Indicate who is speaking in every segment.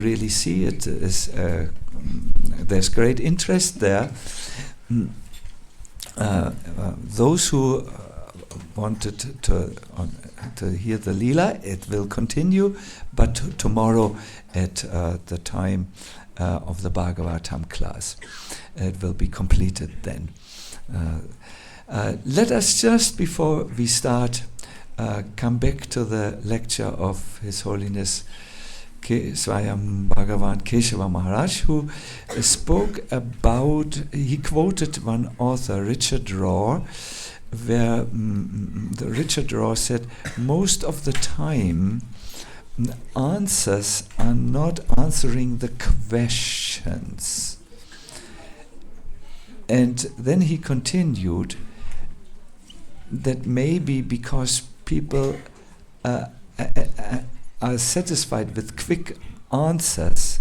Speaker 1: really see it is there's great interest there. Those who wanted to hear the Leela, it will continue, but tomorrow at the time of the Bhagavatam class. It will be completed then. Let us just, before we start, come back to the lecture of His Holiness Swayam Bhagavan Keshava Maharaj, who spoke about, he quoted one author, Richard Rohr, where Richard Rohr said, most of the time answers are not answering the questions. And then he continued that maybe because people are satisfied with quick answers,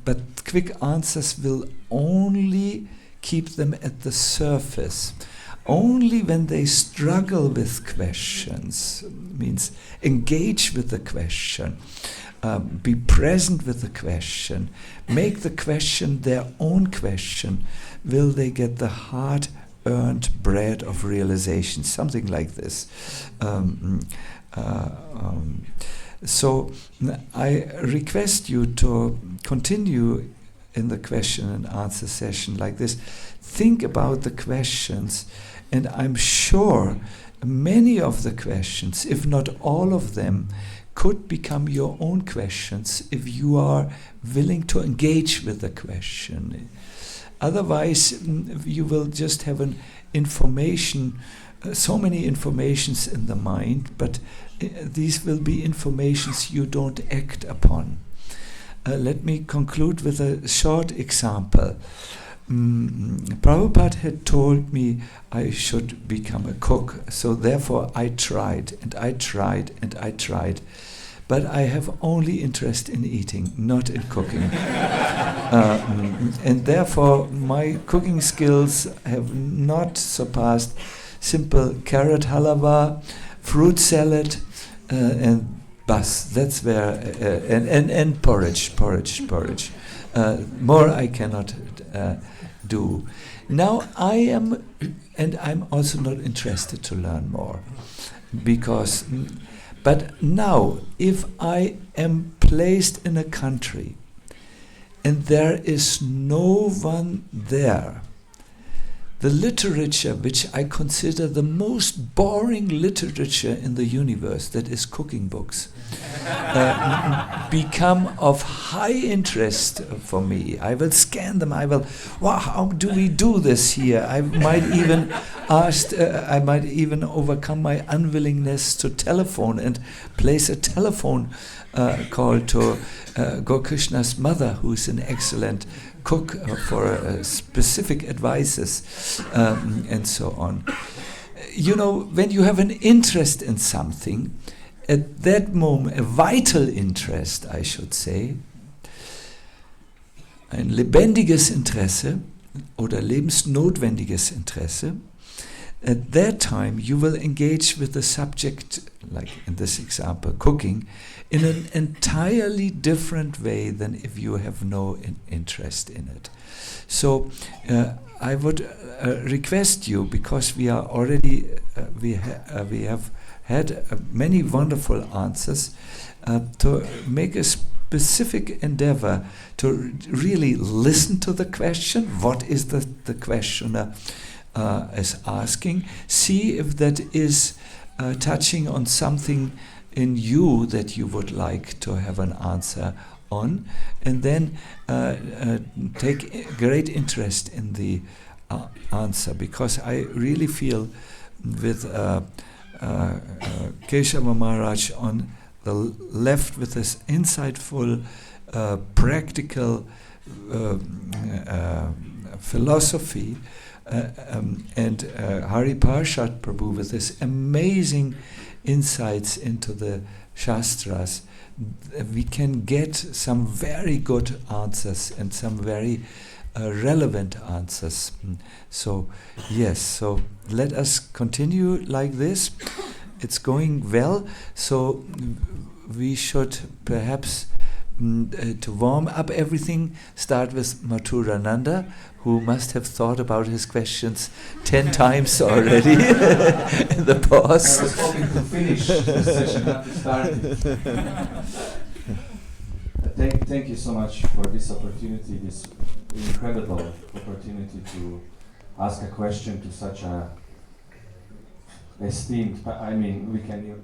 Speaker 1: but quick answers will only keep them at the surface. Only when they struggle with questions, means engage with the question, be present with the question, make the question their own question, will they get the hard-earned bread of realization, something like this. So I request you to continue in the question and answer session like this. Think about the questions, and I'm sure many of the questions, if not all of them, could become your own questions if you are willing to engage with the question. Otherwise, you will just have an information, so many informations in the mind, but these will be informations you don't act upon. Let me conclude with a short example. Prabhupada had told me I should become a cook, so therefore I tried and I tried and I tried, but I have only interest in eating, not in cooking. And therefore my cooking skills have not surpassed simple carrot halava, fruit salad, and bas. That's where and porridge. More I cannot do. Now I am, and I'm also not interested to learn more, because. But now, if I am placed in a country and there is no one there, the literature which I consider the most boring literature in the universe, that is cooking books, become of high interest for me. I will scan them. I will, wow, how do we do this here? I might even I might even overcome my unwillingness to telephone and place a telephone call to Gokrishna's mother, who is an excellent cook for specific advices and so on. You know, when you have an interest in something, at that moment, a vital interest, I should say, ein lebendiges Interesse oder lebensnotwendiges Interesse, at that time you will engage with the subject, like in this example, cooking, in an entirely different way than if you have no interest in it. So I would request you, because we are already we have had many wonderful answers, to make a specific endeavor to really listen to the question. What is the questioner is asking? See if that is touching on something in you that you would like to have an answer on, and then take great interest in the answer, because I really feel with Keshava Maharaj on the left with this insightful, practical philosophy, and Hari Parshad Prabhu with his amazing insights into the Shastras, we can get some very good answers and some very relevant answers. So yes, so let us continue like this. It's going well, so we should perhaps to warm up everything, start with Mathurananda, who must have thought about his questions 10 times already in the pause.
Speaker 2: I was hoping to finish the session, not to start it. Thank you so much for this opportunity, this incredible opportunity to ask a question to such a esteemed, I mean, we can,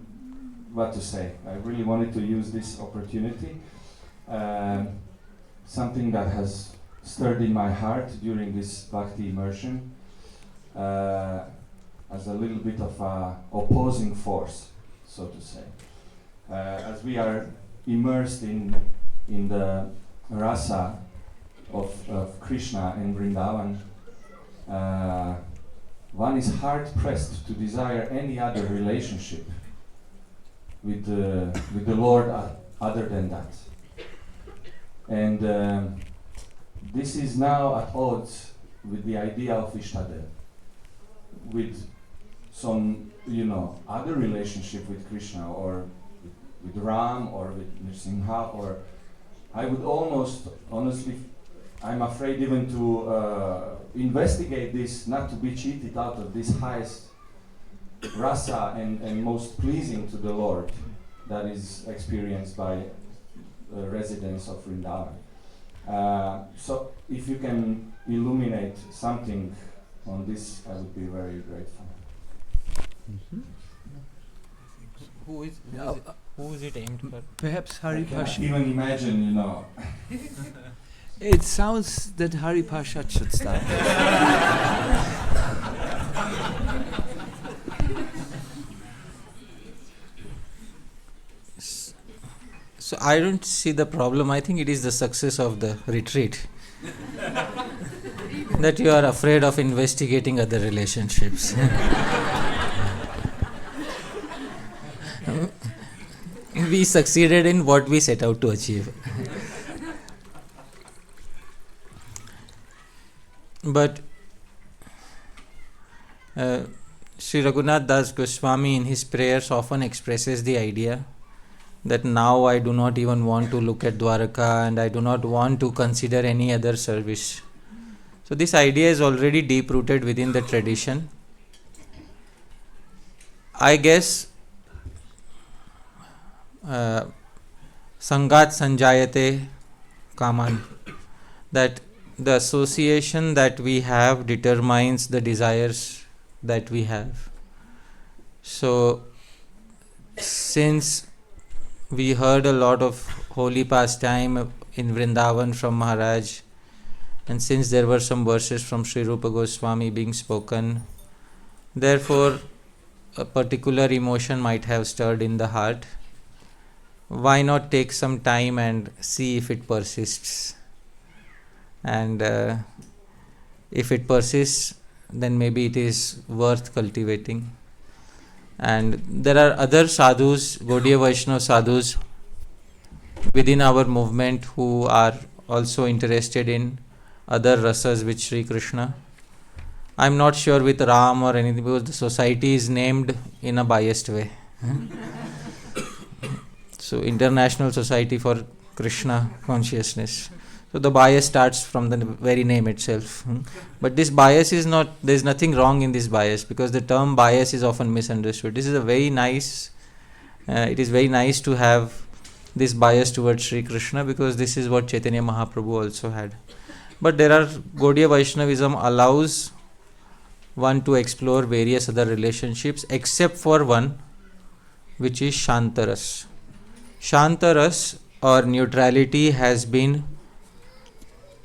Speaker 2: what to say. I really wanted to use this opportunity. Something that has stirred in my heart during this Bhakti immersion as a little bit of a opposing force, so to say. As we are immersed in the rasa of Krishna and Vrindavan, one is hard pressed to desire any other relationship with the Lord other than that. And this is now at odds with the idea of Ishtadev, with some, other relationship with Krishna, or with Ram, or with Nrsimha, or I would almost, honestly, I'm afraid even to investigate this, not to be cheated out of this highest rasa and most pleasing to the Lord that is experienced by residents of Vrindavan. So if you can illuminate something on this, I would be very grateful.
Speaker 3: Mm-hmm. Who is it aimed for?
Speaker 1: Perhaps Hari
Speaker 2: I cannot
Speaker 1: Pasha.
Speaker 2: even imagine,
Speaker 1: It sounds that Hari Pasha should start.
Speaker 3: So I don't see the problem. I think it is the success of the retreat that you are afraid of investigating other relationships. We succeeded in what we set out to achieve. But Sri Raghunath Das Goswami in his prayers often expresses the idea that now I do not even want to look at Dwaraka and I do not want to consider any other service. So this idea is already deep rooted within the tradition. I guess Sangat Sanjayate Kaman, that the association that we have determines the desires that we have. So since we heard a lot of holy pastime in Vrindavan from Maharaj, and since there were some verses from Sri Rupa Goswami being spoken, therefore a particular emotion might have stirred in the heart. Why not take some time and see if it persists? And if it persists, then maybe it is worth cultivating. And there are other sadhus, Gaudiya Vaishnava sadhus within our movement who are also interested in other rasas with Sri Krishna. I'm not sure with Ram or anything, because the society is named in a biased way. So International Society for Krishna Consciousness. So the bias starts from the very name itself. But this bias is not, there is nothing wrong in this bias, because the term bias is often misunderstood. This is a very nice, it is very nice to have this bias towards Sri Krishna, because this is what Chaitanya Mahaprabhu also had. But there are, Gaudiya Vaishnavism allows one to explore various other relationships, except for one, which is Shantaras. Shantaras or neutrality has been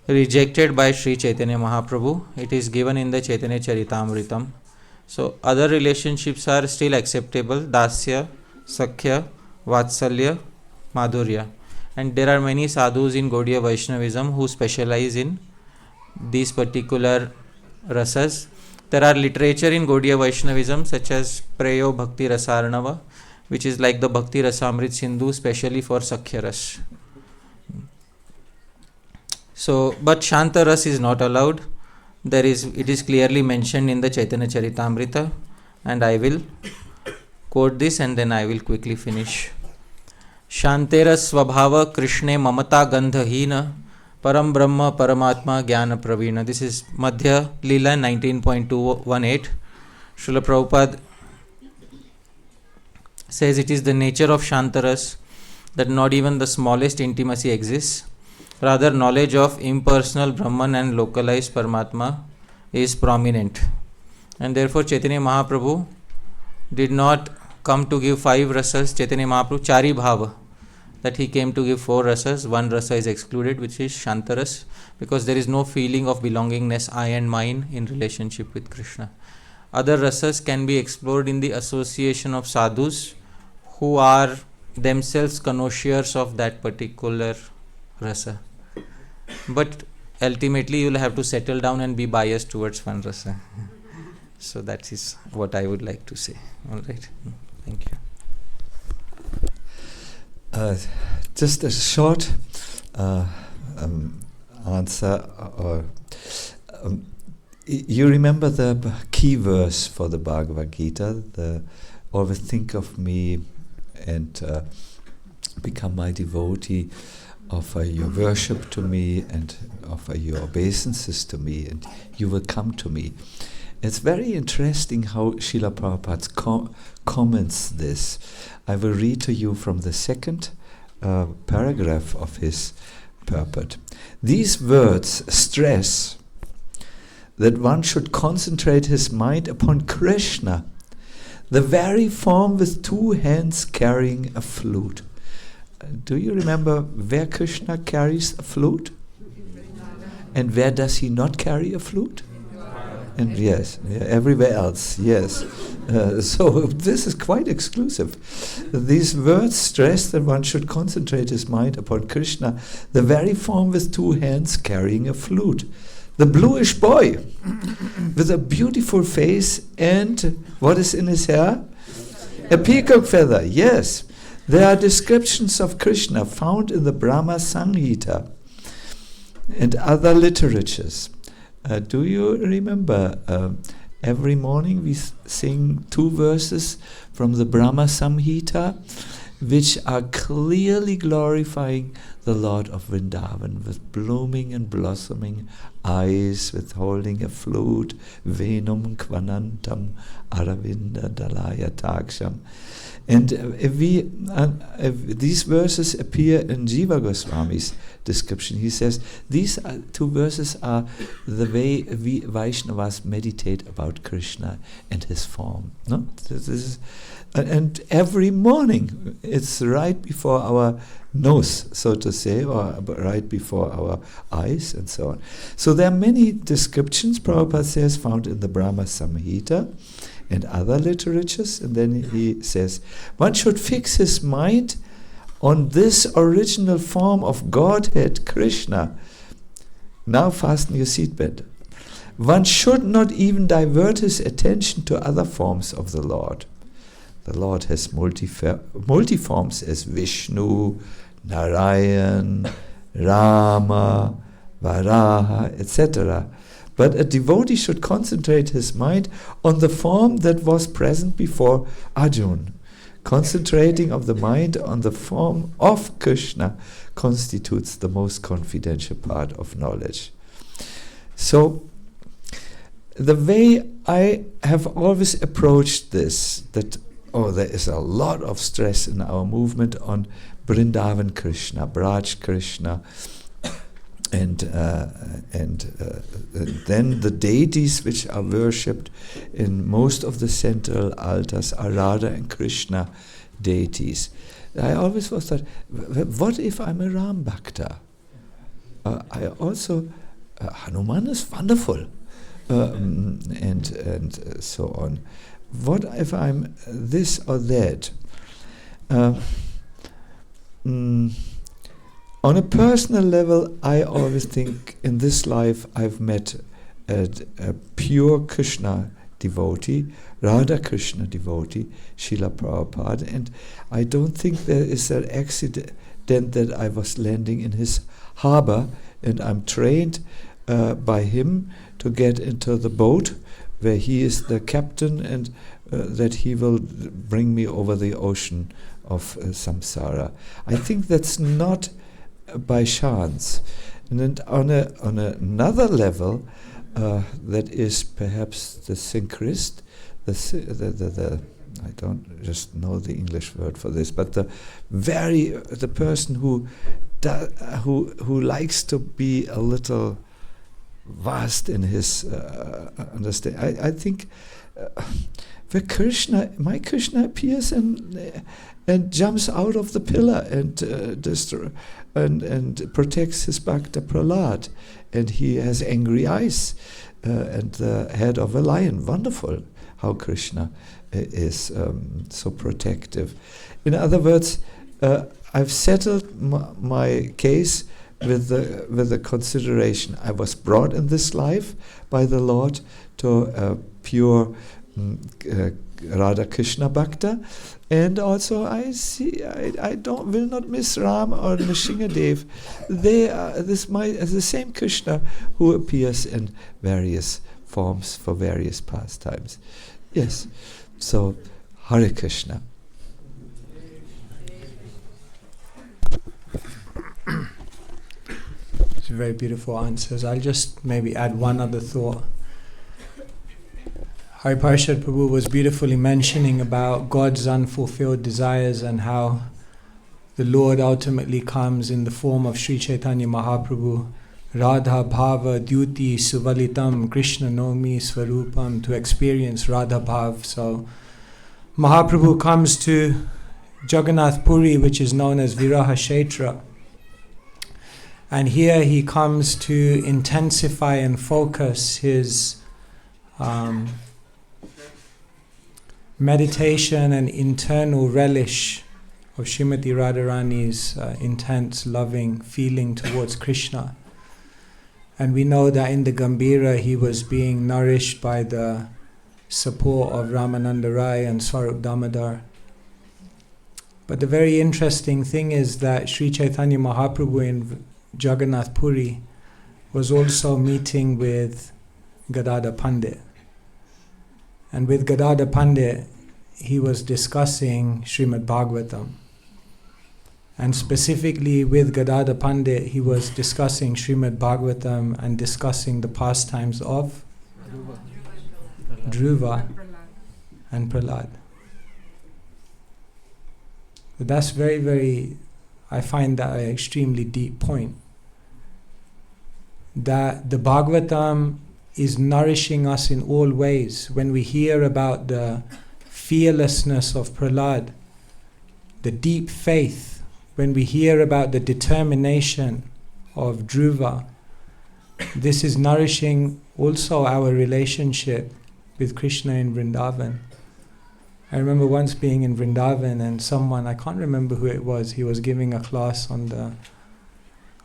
Speaker 3: rejected by Sri Chaitanya Mahaprabhu. It is given in the Chaitanya Charitamritam. So other relationships are still acceptable: Dasya, Sakhya, Vatsalya, Madhurya. And there are many sadhus in Gaudiya Vaishnavism who specialize in these particular rasas. There are literature in Gaudiya Vaishnavism such as Preyo Bhakti Rasarnava, which is like the Bhakti Rasamrit Sindhu, specially for Sakhya Ras. So, but Shanta Ras is not allowed. It is clearly mentioned in the Chaitanya Charitamrita, and I will quote this and then I will quickly finish. Shantera Svabhava Krishne Mamata Gandhahina Param Brahma Paramatma Jnana Pravina. This is Madhya Leela 19.218. Srila Prabhupada says it is the nature of Shantaras that not even the smallest intimacy exists. Rather, knowledge of impersonal Brahman and localized Paramatma is prominent. And therefore, Chaitanya Mahaprabhu did not come to give 5 rasas. Chaitanya Mahaprabhu, Chari Bhava, that he came to give 4 rasas. 1 rasa is excluded, which is Shantaras, because there is no feeling of belongingness, I and mine, in relationship with Krishna. Other rasas can be explored in the association of sadhus who are themselves connoisseurs of that particular rasa. But ultimately you will have to settle down and be biased towards one rasa. So that is what I would like to say. All right. Thank you.
Speaker 1: Just a short answer. You remember the key verse for the Bhagavad Gita? Always think of me and become my devotee, offer your worship to me and offer your obeisances to me, and you will come to me. It's very interesting how Srila Prabhupada comments this. I will read to you from the second paragraph of his purport. These words stress that one should concentrate his mind upon Krishna, the very form with 2 hands carrying a flute. Do you remember where Krishna carries a flute? And where does he not carry a flute? And yes, everywhere else, yes. So this is quite exclusive. These words stress that one should concentrate his mind upon Krishna, the very form with 2 hands carrying a flute. The bluish boy with a beautiful face and what is in his hair? A peacock feather, yes. There are descriptions of Krishna found in the Brahma Samhita and other literatures. Do you remember every morning we sing 2 verses from the Brahma Samhita which are clearly glorifying the Lord of Vrindavan with blooming and blossoming eyes, with holding a flute, Venum Kvanantam Aravinda Dalaya Taksham. And these verses appear in Jiva Goswami's description. He says these 2 verses are the way we Vaishnavas meditate about Krishna and his form. No? This is, and every morning, it's right before our nose, so to say, or right before our eyes, and so on. So there are many descriptions, Prabhupada says, found in the Brahma Samhita and other literatures, and then he says, one should fix his mind on this original form of Godhead, Krishna. Now fasten your seatbelt. One should not even divert his attention to other forms of the Lord. The Lord has multi-forms as Vishnu, Narayan, Rama, Varaha, etc. But a devotee should concentrate his mind on the form that was present before Arjuna. Concentrating of the mind on the form of Krishna constitutes the most confidential part of knowledge. So, the way I have always approached this, that there is a lot of stress in our movement on Vrindavan Krishna, Braj Krishna, and then the deities which are worshipped in most of the central altars are Radha and Krishna deities. I always was thought, what if I'm a Ram Bhakta? I also, Hanuman is wonderful, and so on. What if I'm this or that? On a personal level, I always think in this life I've met a pure Krishna devotee, Radha Krishna devotee, Srila Prabhupada, and I don't think there is an accident that I was landing in his harbor and I'm trained by him to get into the boat where he is the captain and that he will bring me over the ocean of samsara. I think that's not by chance. And then on another level, that is perhaps the synchronist, the I don't just know the English word for this, but the person who likes to be a little vast in his understanding. I think where my Krishna appears and jumps out of the pillar and protects his Bhakta Prahlad, and he has angry eyes and the head of a lion. Wonderful how Krishna is so protective. In other words, I've settled my case with the consideration. I was brought in this life by the Lord to pure Radha Krishna Bhakta, and also I will not miss Ram or Nrsingadev. They are the same Krishna who appears in various forms for various pastimes. Yes, so Hare Krishna.
Speaker 4: It's very beautiful answers. I'll just maybe add one other thought. Hari Parshad Prabhu was beautifully mentioning about God's unfulfilled desires and how the Lord ultimately comes in the form of Sri Chaitanya Mahaprabhu, Radha Bhava Dyuti Suvalitam Krishna Nomi Swarupam, to experience Radha Bhav. So Mahaprabhu comes to Jagannath Puri, which is known as Viraha Kshetra. And here he comes to intensify and focus his meditation and internal relish of Srimati Radharani's intense loving feeling towards Krishna. And we know that in the Gambhira he was being nourished by the support of Ramananda Rai and Swarup Damodar. But the very interesting thing is that Sri Chaitanya Mahaprabhu in Jagannath Puri was also meeting with Gadada Pandit. And with Gadada Pandit, he was discussing Srimad Bhagavatam. And specifically with Gadada Pandit, he was discussing Srimad Bhagavatam and discussing the pastimes of Dhruva and Prahlad. But that's very, very, I find that an extremely deep point. That the Bhagavatam is nourishing us in all ways. When we hear about the fearlessness of Prahlad, the deep faith, when we hear about the determination of Dhruva, this is nourishing also our relationship with Krishna in Vrindavan. I remember once being in Vrindavan and someone, I can't remember who it was, he was giving a class on the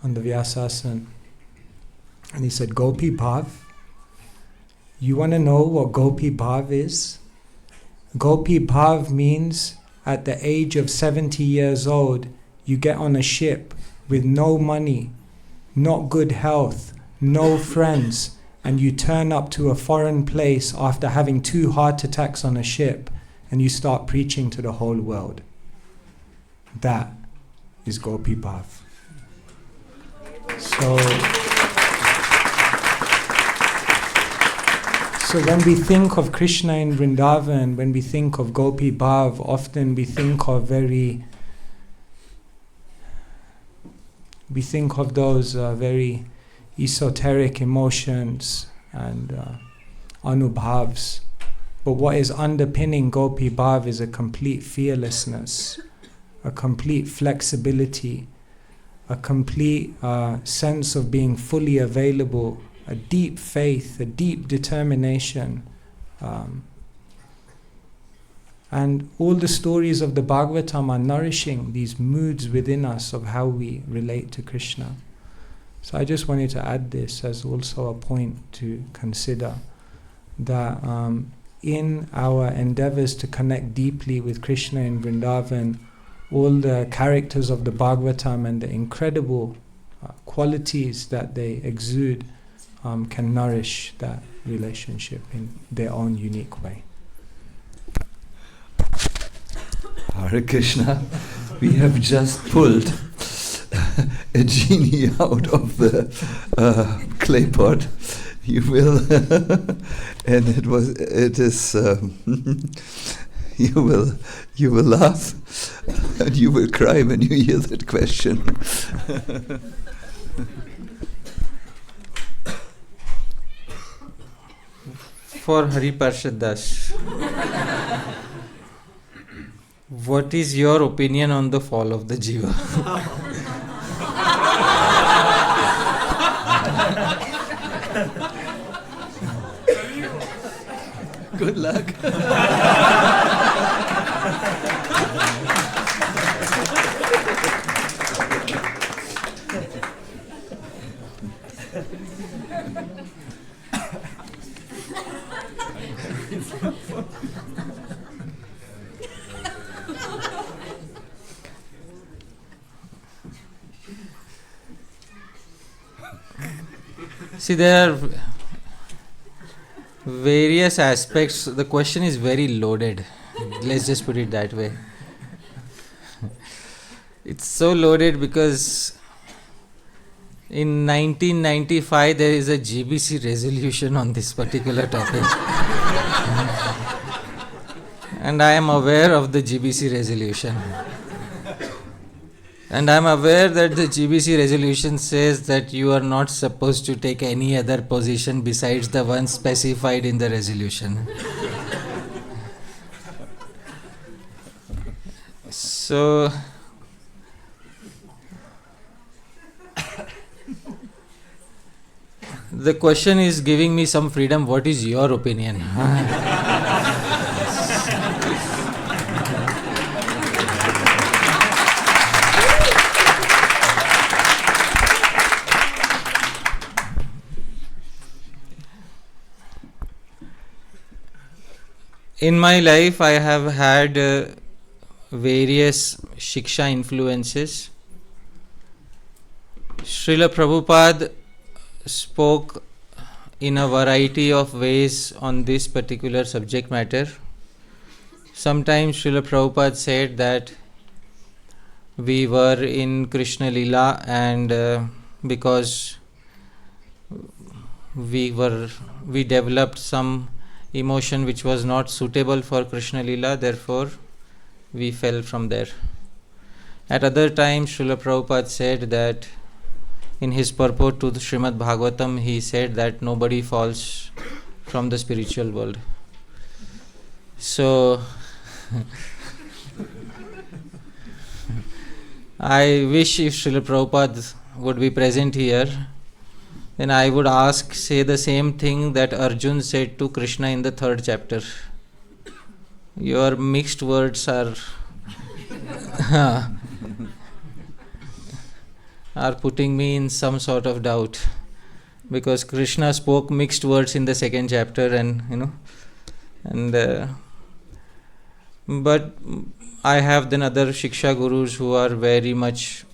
Speaker 4: Vyasasana. And he said, Gopi Bhav, you want to know what Gopi Bhav is? Gopi Bhav means at the age of 70 years old, you get on a ship with no money, not good health, no friends, and you turn up to a foreign place after having 2 heart attacks on a ship, and you start preaching to the whole world. That is Gopi Bhav. So when we think of Krishna in Vrindavan, when we think of Gopi Bhav, often we think of those very esoteric emotions and anubhavs. But what is underpinning Gopi Bhav is a complete fearlessness, a complete flexibility, a complete sense of being fully available, a deep faith, a deep determination. And all the stories of the Bhagavatam are nourishing these moods within us of how we relate to Krishna. So I just wanted to add this as also a point to consider, that in our endeavors to connect deeply with Krishna in Vrindavan, all the characters of the Bhagavatam and the incredible qualities that they exude can nourish that relationship in their own unique way.
Speaker 1: Hare Krishna, we have just pulled a genie out of the clay pot. You will, and it is. You will laugh, and you will cry when you hear that question.
Speaker 3: For Hari Parshad Das, what is your opinion on the fall of the jiva?
Speaker 1: Good luck.
Speaker 3: See, there are various aspects. The question is very loaded. Let's just put it that way. It's so loaded because in 1995 there is a GBC resolution on this particular topic. And I am aware of the GBC resolution. And I am aware that the GBC resolution says that you are not supposed to take any other position besides the one specified in the resolution. So, the question is giving me some freedom. What is your opinion? In my life, I have had various Shiksha influences. Srila Prabhupada spoke in a variety of ways on this particular subject matter. Sometimes Srila Prabhupada said that we were in Krishna Lila and because we developed some emotion which was not suitable for Krishna Lila, therefore we fell from there. At other times, Srila Prabhupada said that in his purport to the Srimad Bhagavatam, he said that nobody falls from the spiritual world. So, I wish if Srila Prabhupada would be present here, then I would say the same thing that Arjun said to Krishna in the 3rd chapter. Your mixed words are putting me in some sort of doubt, because Krishna spoke mixed words in the 2nd chapter, but I have then other Shiksha gurus who are very much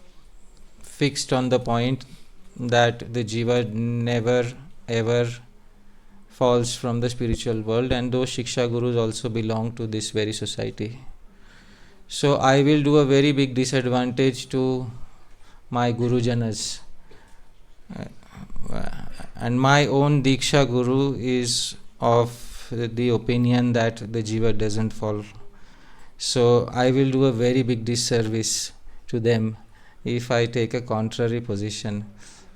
Speaker 3: fixed on the point that the jiva never ever falls from the spiritual world, and those Shiksha gurus also belong to this very society. So I will do a very big disadvantage to my Gurujanas. And my own Diksha Guru is of the opinion that the jiva doesn't fall. So I will do a very big disservice to them if I take a contrary position.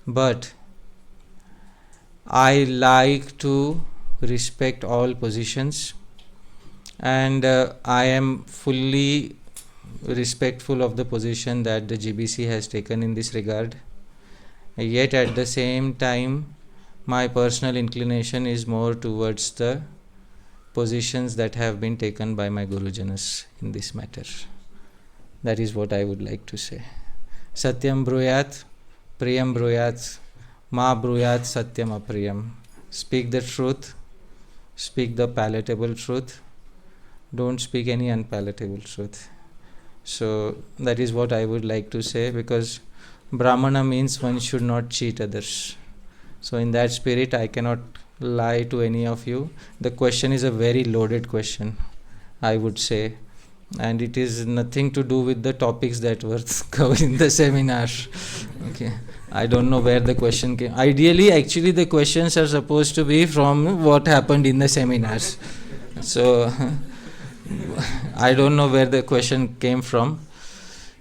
Speaker 3: But I like to respect all positions, and I am fully respectful of the position that the GBC has taken in this regard. Yet at the same time, my personal inclination is more towards the positions that have been taken by my Gurujanas in this matter. That is what I would like to say. Satyam bruyat, priyam bruyat, ma bruyat satyam apriyam. Speak the truth, speak the palatable truth, don't speak any unpalatable truth. So that is what I would like to say, because Brahmana means one should not cheat others. So in that spirit, I cannot lie to any of you. The question is a very loaded question, I would say. and it is nothing to do with the topics that were covered in the seminar. Okay, I don't know where the question came. Ideally, actually, the questions are supposed to be from what happened in the seminars. So, I don't know where the question came from.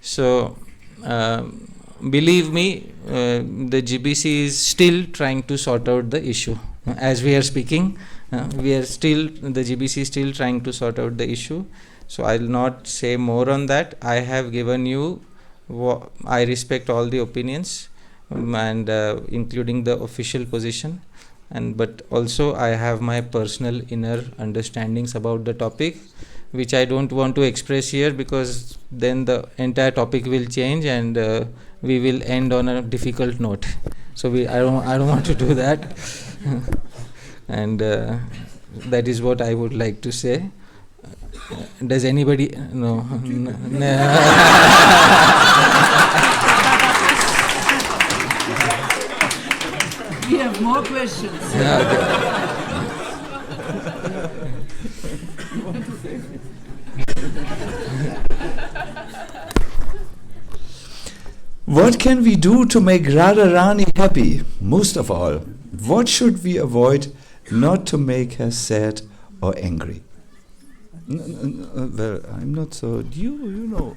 Speaker 3: So, believe me, the GBC is still trying to sort out the issue. As we are speaking, the GBC is still trying to sort out the issue. So I'll not say more on that. I have given you, I respect all the opinions, and including the official position, but also I have my personal inner understandings about the topic, which I don't want to express here, because then the entire topic will change and we will end on a difficult note. So I don't want to do that. And that is what I would like to say. Does anybody? No.
Speaker 5: We have more questions.
Speaker 1: What can we do to make Radharani happy? Most of all, what should we avoid not to make her sad or angry? Well, I'm not so. You know.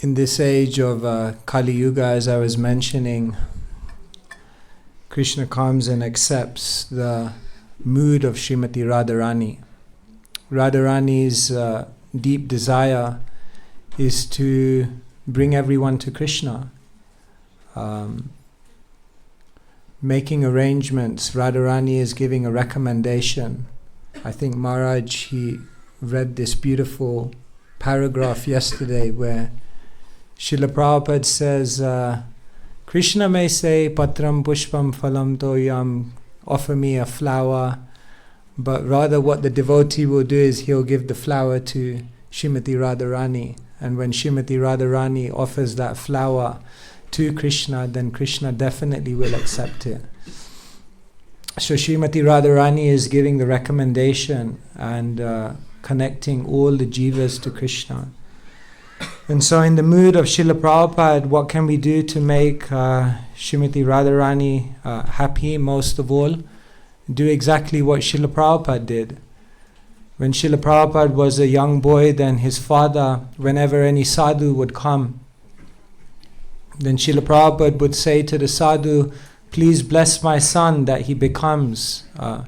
Speaker 4: In this age of Kali Yuga, as I was mentioning, Krishna comes and accepts the mood of Srimati Radharani. Radharani's deep desire is to bring everyone to Krishna. Making arrangements, Radharani is giving a recommendation. I think Maharaj, he read this beautiful paragraph yesterday where Srila Prabhupada says, Krishna may say, Patram Pushpam Phalam Toyam, offer me a flower, but rather what the devotee will do is he'll give the flower to Srimati Radharani. And when Srimati Radharani offers that flower to Krishna, then Krishna definitely will accept it. So Srimati Radharani is giving the recommendation and connecting all the jivas to Krishna. And so in the mood of Srila Prabhupada, what can we do to make Srimati Radharani happy? Most of all, do exactly what Srila Prabhupada did. When Srila Prabhupada was a young boy, then his father, whenever any sadhu would come, then Srila Prabhupada would say to the sadhu, please bless my son that he becomes a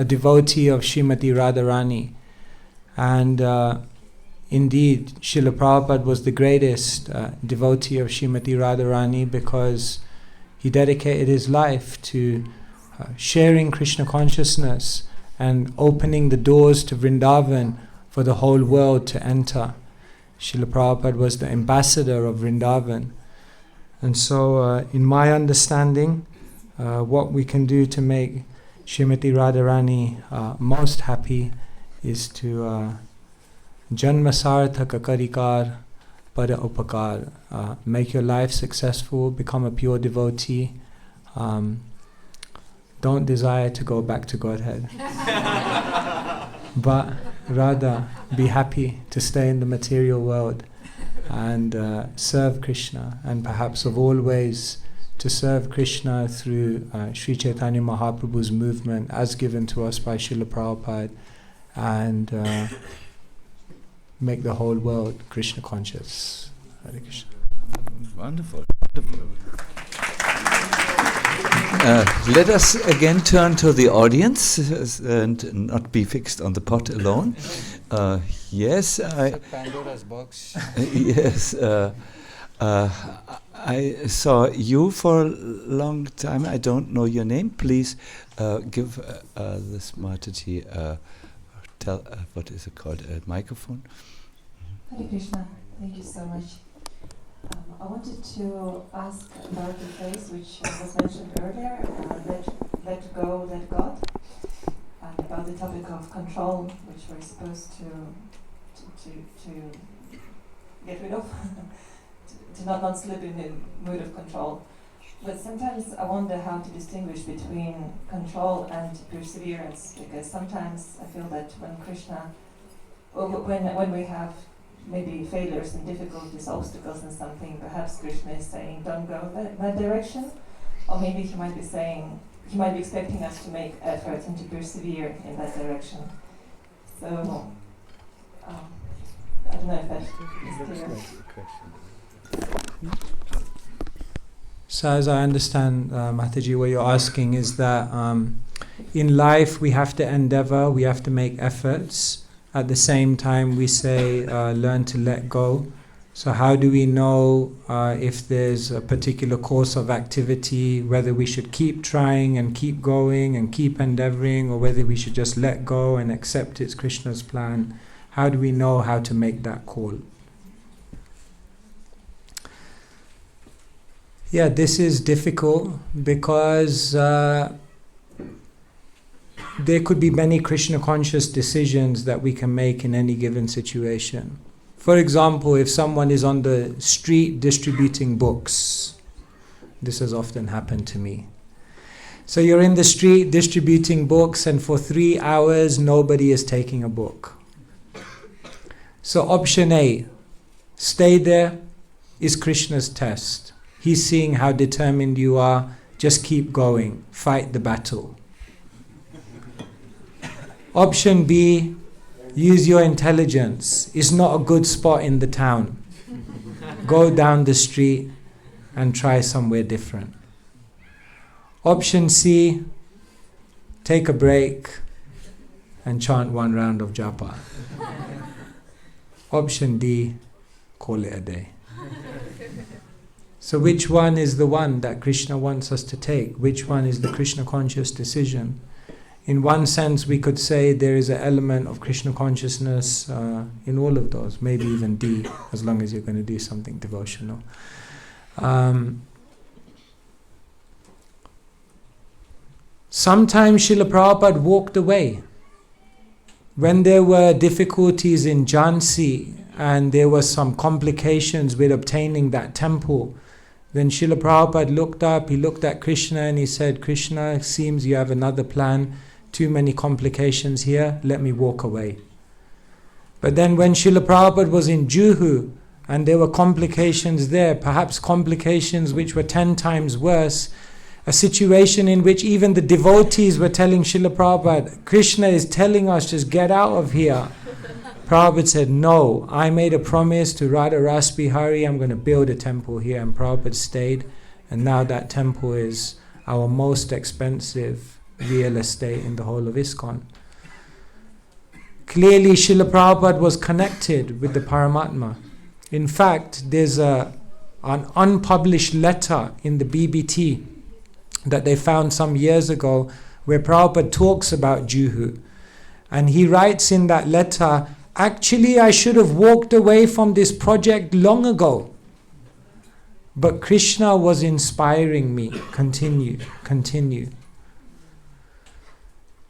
Speaker 4: devotee of Srimati Radharani. And indeed, Srila Prabhupada was the greatest devotee of Srimati Radharani, because he dedicated his life to sharing Krishna consciousness and opening the doors to Vrindavan for the whole world to enter. Srila Prabhupada was the ambassador of Vrindavan. And so, in my understanding, what we can do to make Srimati Radharani most happy is to Janma sarthaka karikar pada upakar. Make your life successful, become a pure devotee. Don't desire to go back to Godhead. But rather be happy to stay in the material world and serve Krishna, and perhaps of all ways to serve Krishna through Sri Chaitanya Mahaprabhu's movement as given to us by Srila Prabhupada, and make the whole world Krishna conscious. Hare Krishna.
Speaker 1: Wonderful, wonderful. Let us again turn to the audience and not be fixed on the pot alone. Yes,
Speaker 3: Pandora's box.
Speaker 1: Yes, I saw you for a long time. I don't know your name. Please give this Mataji tell what is it called? A microphone.
Speaker 6: Hare Krishna. Thank you so much. I wanted to ask about the phrase which was mentioned earlier, let go, let God, and about the topic of control, which we're supposed to get rid of. to not slip in the mood of control. But sometimes I wonder how to distinguish between control and perseverance, because sometimes I feel that when Krishna, or when we have maybe failures and difficulties, obstacles in something, perhaps Krishna is saying, don't go that direction, or maybe he might be expecting us to make effort and to persevere in that direction. So, I don't know if that is clear.
Speaker 4: So as I understand, Mataji, what you're asking is that in life we have to endeavor, we have to make efforts. At the same time we say learn to let go. So how do we know if there's a particular course of activity, whether we should keep trying and keep going and keep endeavoring, or whether we should just let go and accept it's Krishna's plan? How do we know how to make that call? Yeah, this is difficult because there could be many Krishna conscious decisions that we can make in any given situation. For example, if someone is on the street distributing books, this has often happened to me. So you're in the street distributing books, and for 3 hours nobody is taking a book. So option A, stay there, is Krishna's test. He's seeing how determined you are, just keep going, fight the battle. Option B, use your intelligence. It's not a good spot in the town. Go down the street and try somewhere different. Option C, take a break and chant 1 round of japa. Option D, call it a day. So which one is the one that Krishna wants us to take? Which one is the Krishna conscious decision? In one sense, we could say there is an element of Krishna consciousness in all of those, maybe even D, as long as you're going to do something devotional. Sometimes Srila Prabhupada walked away. When there were difficulties in Jhansi and there were some complications with obtaining that temple, then Srila Prabhupada looked up, he looked at Krishna and he said, Krishna, it seems you have another plan. Too many complications here, let me walk away. But then when Srila Prabhupada was in Juhu and there were complications there, perhaps complications which were 10 times worse, a situation in which even the devotees were telling Srila Prabhupada, Krishna is telling us just get out of here. Prabhupada said, no, I made a promise to Radha Rasbihari, I'm going to build a temple here. And Prabhupada stayed, and now that temple is our most expensive real estate in the whole of ISKCON. Clearly, Srila Prabhupada was connected with the Paramatma. In fact, there's an unpublished letter in the BBT that they found some years ago where Prabhupada talks about Juhu. And he writes in that letter, actually I should have walked away from this project long ago. But Krishna was inspiring me. Continue.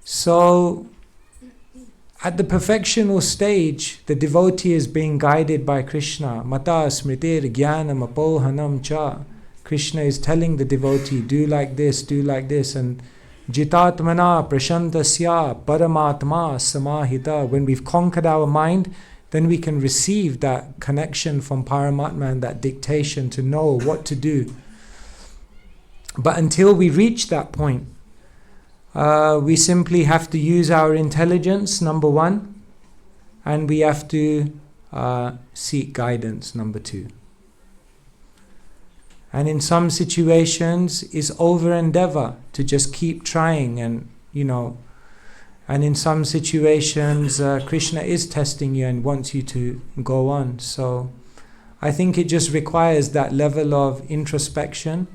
Speaker 4: So, at the perfectional stage, the devotee is being guided by Krishna. Mata smritir jnanam apohanam cha. Krishna is telling the devotee, do like this, and jitatmana prashantasya paramatma samahita. When we've conquered our mind, then we can receive that connection from Paramatma and that dictation to know what to do. But until we reach that point, we simply have to use our intelligence, number 1, and we have to seek guidance, number 2. And in some situations, it's over endeavor to just keep trying, and in some situations, Krishna is testing you and wants you to go on. So I think it just requires that level of introspection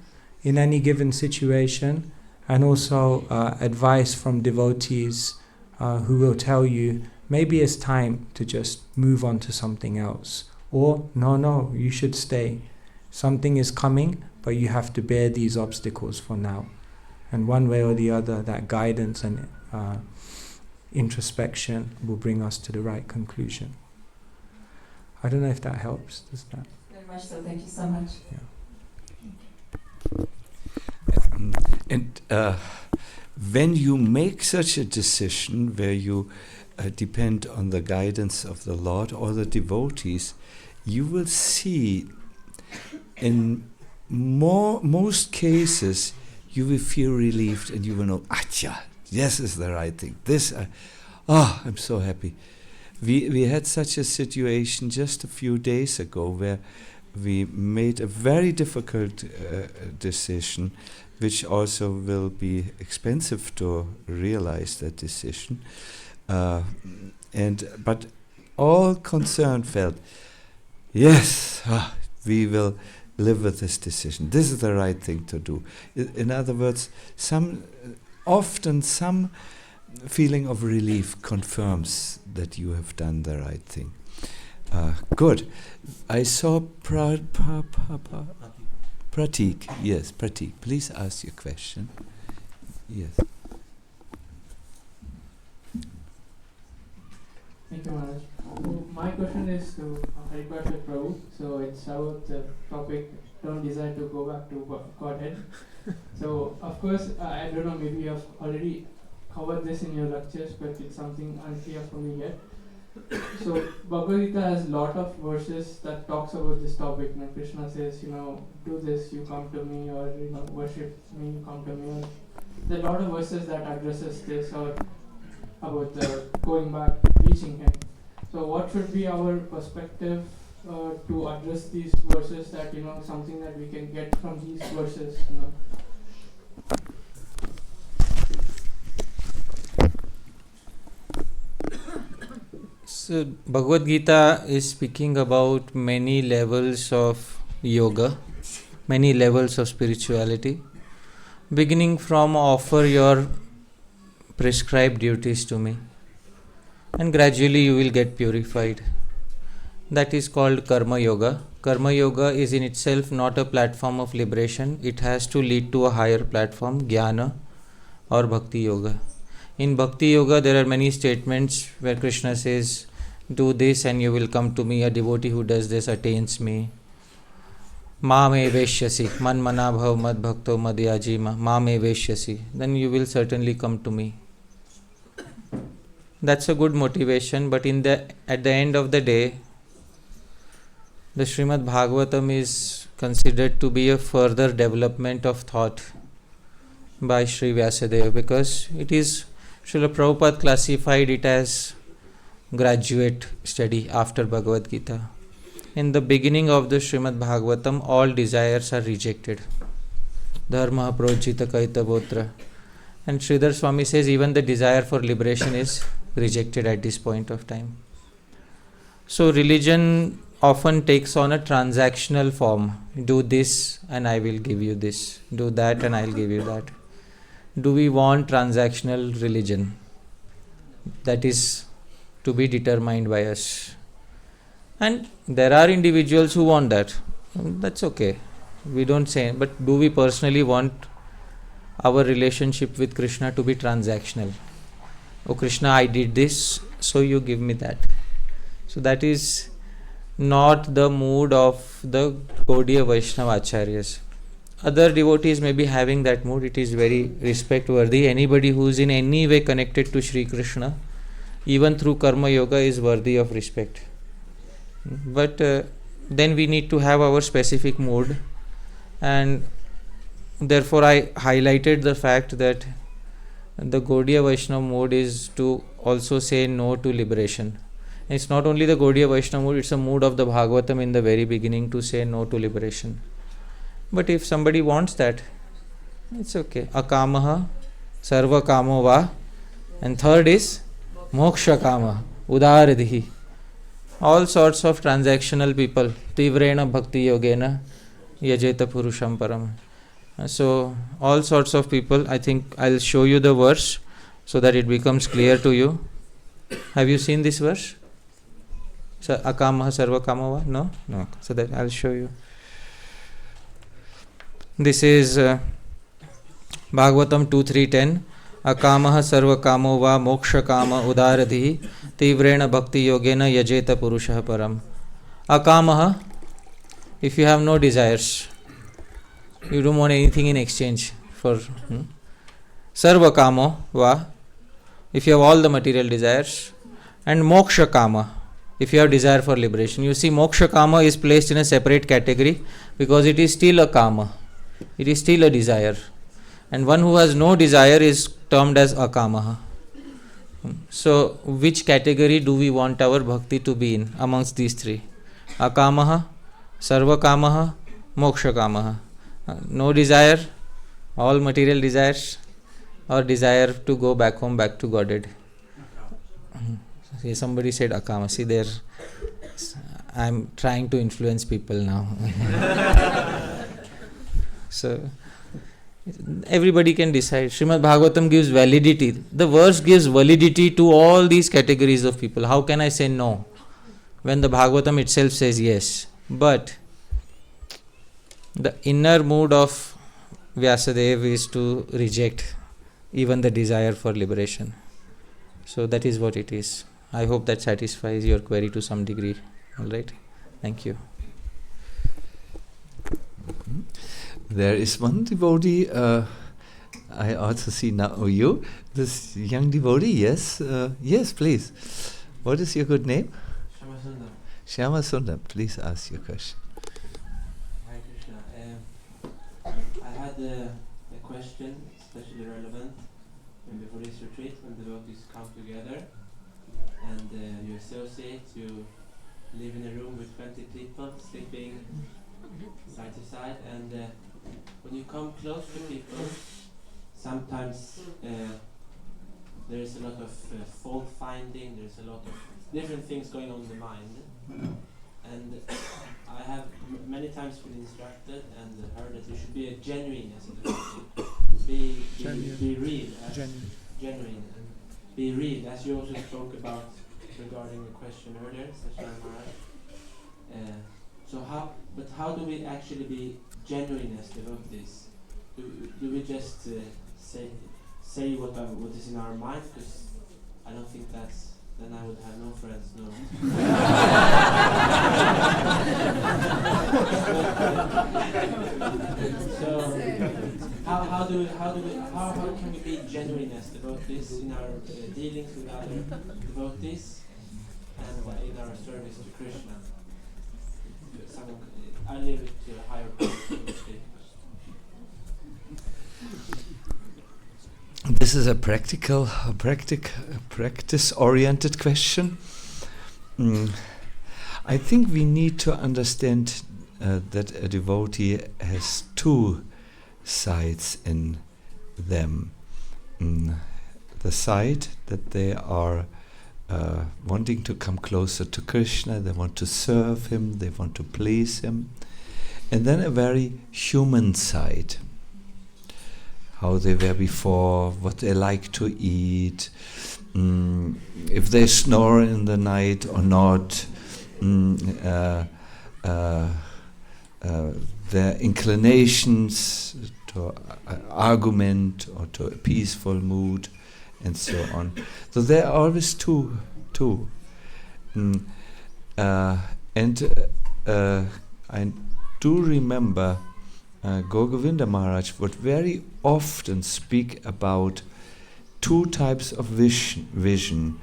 Speaker 4: in any given situation, and also advice from devotees who will tell you, maybe it's time to just move on to something else. Or, no, you should stay. Something is coming, but you have to bear these obstacles for now. And one way or the other, that guidance and introspection will bring us to the right conclusion. I don't know if that helps. Does that?
Speaker 6: Very much so. Thank you so much.
Speaker 1: And when you make such a decision where you depend on the guidance of the Lord or the devotees, you will see in most cases you will feel relieved and you will know, this is the right thing. I'm so happy. We had such a situation just a few days ago where we made a very difficult decision, which also will be expensive to realize that decision. But all concerned felt, yes, we will live with this decision. This is the right thing to do. In other words, often some feeling of relief confirms that you have done the right thing. Good. I saw Pratik. Yes, Pratik. Please ask your question. Yes.
Speaker 7: Thank you, Maharaj. So my question is to Haripasha Prabhu. So it's about the topic, don't desire to go back to Godhead. So of course, I don't know, maybe you have already covered this in your lectures, but it's something unclear for me yet. So Bhagavad Gita has a lot of verses that talks about this topic. When Krishna says, do this, you come to me, or worship me, you come to me. Or there are a lot of verses that addresses this, or about the going back, reaching him. So what should be our perspective to address these verses? That something that we can get from these verses.
Speaker 3: So Bhagavad Gita is speaking about many levels of yoga, many levels of spirituality, beginning from offer your prescribed duties to me, and gradually you will get purified. That is called karma yoga. Karma yoga is in itself not a platform of liberation. It has to lead to a higher platform, jnana or bhakti yoga. In bhakti yoga there are many statements where Krishna says, do this and you will come to me. A devotee who does this attains me. Ma me veshyasi, man mana bhav mad bhakto madhyaji ma me veshyasi. Then you will certainly come to me. That's a good motivation, but at the end of the day, the Srimad Bhagavatam is considered to be a further development of thought by Sri Vyasadeva, because it is, Srila Prabhupada classified it as graduate study after Bhagavad Gita. In the beginning of the Srimad Bhagavatam, all desires are rejected. Dharma projita kaita botra. And Sridhar Swami says even the desire for liberation is rejected at this point of time. So religion often takes on a transactional form. Do this and I will give you this. Do that and I will give you that. Do we want transactional religion? That is to be determined by us. And there are individuals who want that. That's okay. We don't say, but do we personally want our relationship with Krishna to be transactional? Oh Krishna, I did this, so you give me that. So that is not the mood of the Gaudiya Vaishnava Acharyas. Other devotees may be having that mood. It is very respect worthy. Anybody who is in any way connected to Sri Krishna, even through karma yoga, is worthy of respect. But then we need to have our specific mood, and therefore I highlighted the fact that the Gaudiya Vaishnava mood is to also say no to liberation. And it's not only the Gaudiya Vaishnava mood, it's a mood of the Bhagavatam in the very beginning to say no to liberation. But if somebody wants that, it's okay. Akamaha sarva kamo va. And third is moksha kama udaradhi. All sorts of transactional people. Tivrena bhakti yogena yajeta purusham param. So all sorts of people. I think I'll show you the verse so that it becomes clear to you. Have you seen this verse? Akamaha sarva kamo va? No. So that I'll show you. This is Bhagavatam 2.3.10. Akamaha sarva kamo va moksha kama udaradhi tivrena bhakti yogena yajeta purushah param. Akamaha if you have no desires, you don't want anything in exchange for sarva kamo va, if you have all the material desires, and moksha kama, if you have desire for liberation. You see, moksha kama is placed in a separate category because it is still a kama, it is still a desire, and one who has no desire is termed as akamaha. So which category do we want our bhakti to be in amongst these three? Akamaha, sarva kamaha, moksha kamaha. No desire, all material desires, or desire to go back home, back to Godhead. See, somebody said akama. See, there, I'm trying to influence people now. So everybody can decide. Srimad Bhagavatam gives validity. The verse gives validity to all these categories of people. How can I say no when the Bhagavatam itself says yes? But the inner mood of Vyasadeva is to reject even the desire for liberation. So that is what it is. I hope that satisfies your query to some degree. All right. Thank you.
Speaker 1: There is one devotee, I also see now you, this young devotee, yes, yes, please. What is your good name? Shyama Sundar, please ask your question.
Speaker 8: Hare Krishna. I had a question, especially relevant before this retreat, when devotees come together and you associate, you live in a room with 20 people sleeping side to side, and when you come close to people, sometimes there is a lot of fault finding, there is a lot of different things going on in the mind, and I have many times been instructed and heard that there should be a genuineness in the bhakti, be real, genuine, and be real, as you also spoke about regarding the question earlier, Sacinandana Maharaj. So how do we actually be genuine as devotees? Do we just say what is in our mind? Because I don't think then I would have no friends, no. So how can we be genuine as devotees in our dealings with other devotees and in our service to Krishna? I leave it to a higher point.
Speaker 1: This is a practice-oriented question. I think we need to understand that a devotee has two sides in them. The side that they are wanting to come closer to Krishna, they want to serve Him, they want to please Him. And then a very human side. How they were before, what they like to eat, if they snore in the night or not, their inclinations to argument or to a peaceful mood, and so on. So there are always two. I do remember Govinda Maharaj would very often speak about two types of vision.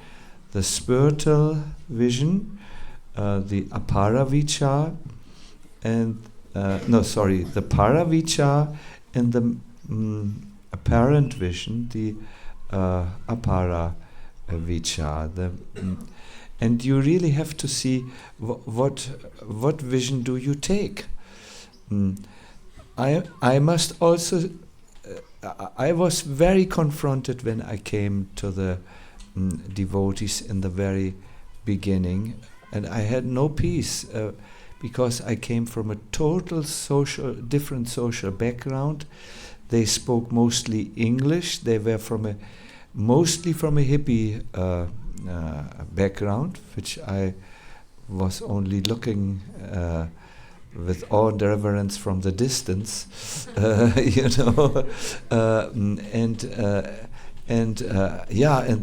Speaker 1: The spiritual vision, the aparavicha, and the paravicha, and the apparent vision, the aparavicha. And you really have to see what vision do you take. I must also. I was very confronted when I came to the devotees in the very beginning, and I had no peace because I came from a different social background. They spoke mostly English. They were mostly from a hippie background, which I was only looking with awe and reverence from the distance, and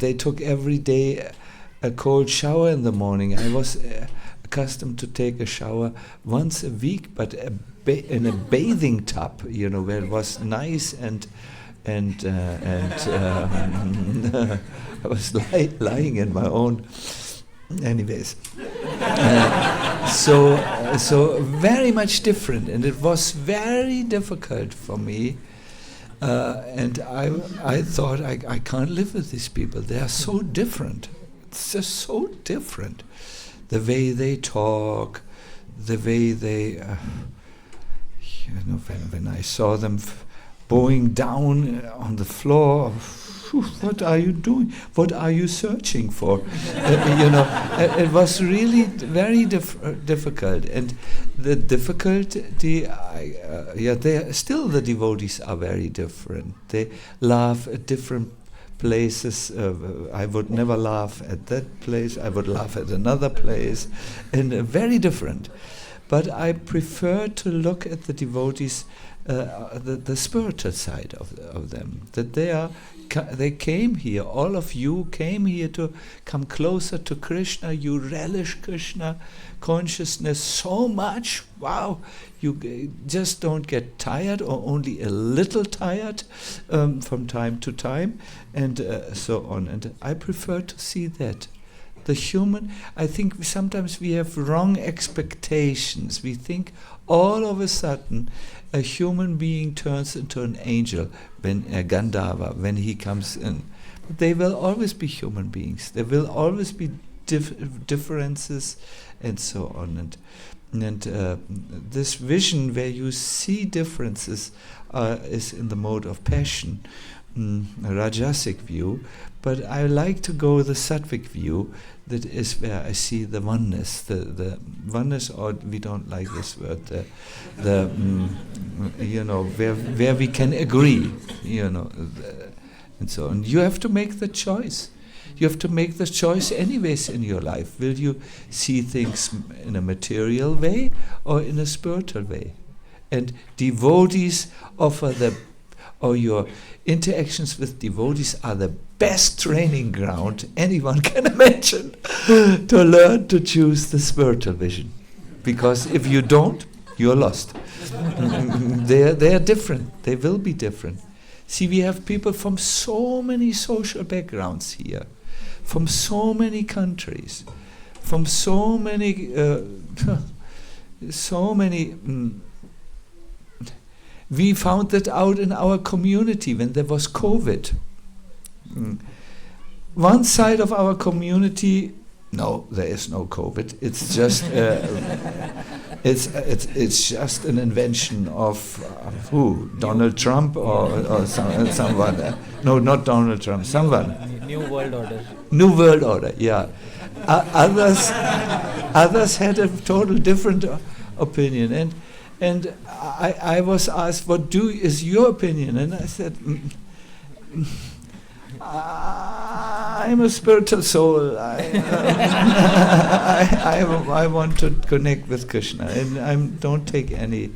Speaker 1: they took every day a cold shower in the morning. I was accustomed to take a shower once a week, but in a bathing tub, where it was nice and I was lying in my own. Anyways, so very much different, and it was very difficult for me. And I thought I can't live with these people. They are so different. It's just so different. The way they talk, the way they, when I saw them bowing down on the floor, what are you doing? What are you searching for? It was really very difficult. And the difficulty, still the devotees are very different. They laugh at different places. I would never laugh at that place. I would laugh at another place. And very different. But I prefer to look at the devotees, the spiritual side of them. That they came here, all of you came here to come closer to Krishna. You relish Krishna consciousness so much. Wow, you just don't get tired, or only a little tired from time to time, and so on. And I prefer to see that. The human, I think sometimes we have wrong expectations. We think all of a sudden a human being turns into an angel, when Gandharva, when he comes in. But they will always be human beings. There will always be differences and so on. And this vision where you see differences is in the mode of passion, a Rajasic view. But I like to go the Sattvic view, that is where I see the oneness, the oneness, or we don't like this word, where we can agree, and so on. You have to make the choice. You have to make the choice anyways in your life. Will you see things in a material way or in a spiritual way? And devotees or your interactions with devotees are the best training ground anyone can imagine to learn to choose the spiritual vision. Because if you don't, you're lost. They are different. They will be different. See, we have people from so many social backgrounds here, from so many countries, from so many, we found that out in our community when there was COVID. One side of our community, no, there is no COVID. It's just it's just an invention of who? Donald Trump or someone? No, not Donald Trump. Someone.
Speaker 3: New World Order.
Speaker 1: New World Order. Yeah. Others had a total different opinion, and I was asked, "What is your opinion?" And I said, I'm a spiritual soul. I want to connect with Krishna, and I don't take any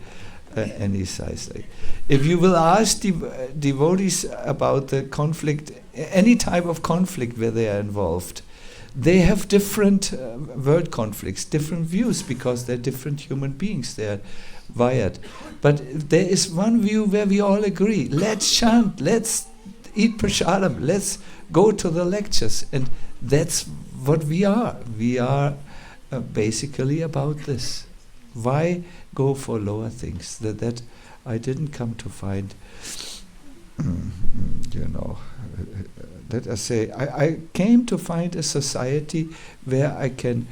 Speaker 1: sides. If you will ask devotees about the conflict, any type of conflict where they are involved, they have different world conflicts, different views, because they're different human beings. They're wired. But there is one view where we all agree. Let's chant. Let's eat prasadam, let's go to the lectures, and that's what we are. We are basically about this. Why go for lower things? That I didn't come to find, let us say, I came to find a society where I can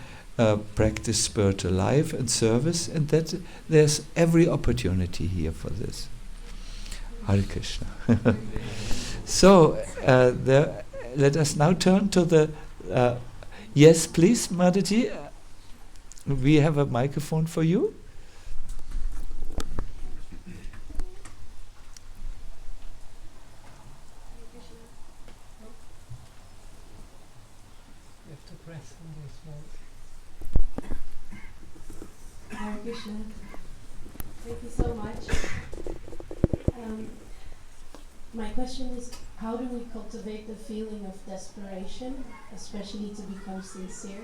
Speaker 1: practice spiritual life and service, and that there's every opportunity here for this. Hare Krishna. So, let us now turn to the... yes, please, Mataji. We have a microphone for you.
Speaker 4: You have to press on this one.
Speaker 9: Hare Krishna. Thank you so much. My question is, how do we cultivate the feeling of desperation, especially to become sincere?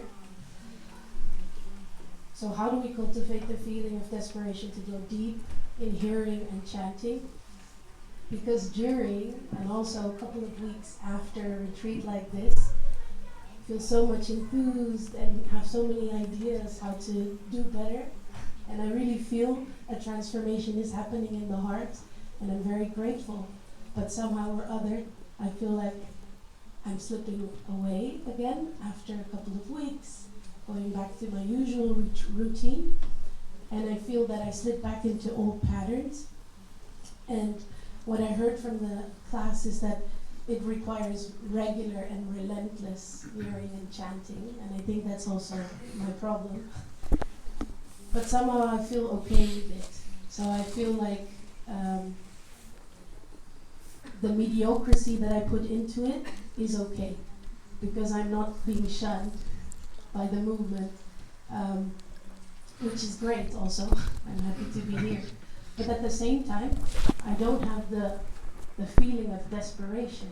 Speaker 9: So how do we cultivate the feeling of desperation to go deep in hearing and chanting? Because during, and also a couple of weeks after a retreat like this, I feel so much enthused and have so many ideas how to do better. And I really feel a transformation is happening in the heart, and I'm very grateful. But somehow or other, I feel like I'm slipping away again after a couple of weeks, going back to my usual routine. And I feel that I slip back into old patterns. And what I heard from the class is that it requires regular and relentless hearing and chanting, and I think that's also my problem. But somehow I feel okay with it. So I feel like the mediocrity that I put into it is okay, because I'm not being shunned by the movement, which is great also. I'm happy to be here. But at the same time, I don't have the feeling of desperation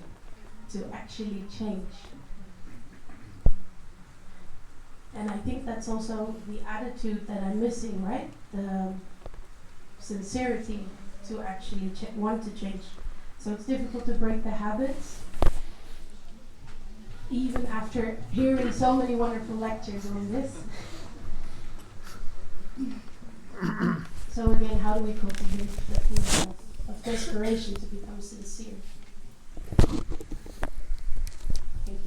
Speaker 9: to actually change. And I think that's also the attitude that I'm missing, right? The sincerity to actually want to change. So it's difficult to break the habits, even after hearing so many wonderful lectures on this. So again, how do we cultivate the feeling of desperation to become sincere? Thank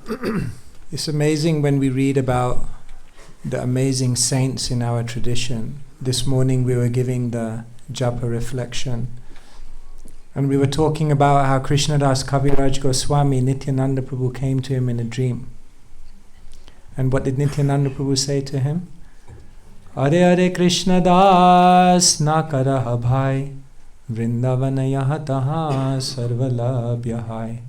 Speaker 9: you.
Speaker 4: It's amazing when we read about the amazing saints in our tradition. This morning we were giving the japa reflection, and we were talking about how Krishnadas Kaviraj Goswami, Nityananda Prabhu, came to him in a dream. And what did Nityananda Prabhu say to him? Are Are Krishnadas na karaha bhai, Vrindavana yaha taha sarvalabhya hai.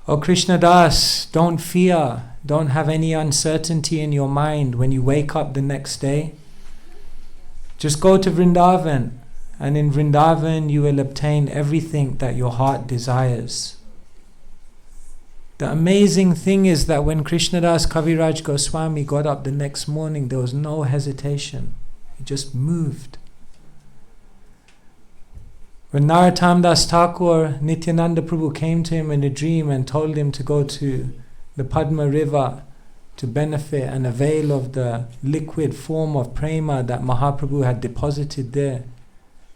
Speaker 4: Oh Krishnadas, don't fear, don't have any uncertainty in your mind when you wake up the next day. Just go to Vrindavan, and in Vrindavan you will obtain everything that your heart desires. The amazing thing is that when Krishnadas Kaviraj Goswami got up the next morning, there was no hesitation. He just moved. When Narottam Das Thakur, Nityananda Prabhu came to him in a dream and told him to go to the Padma river to benefit and avail of the liquid form of prema that Mahaprabhu had deposited there,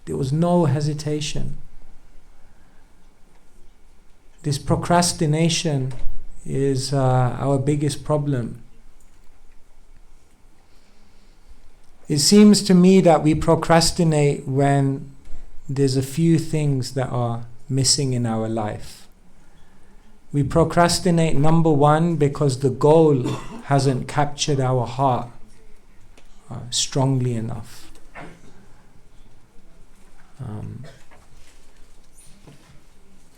Speaker 4: there was no hesitation. This procrastination is our biggest problem. It seems to me that we procrastinate when there's a few things that are missing in our life. We procrastinate, number one, because the goal hasn't captured our heart strongly enough.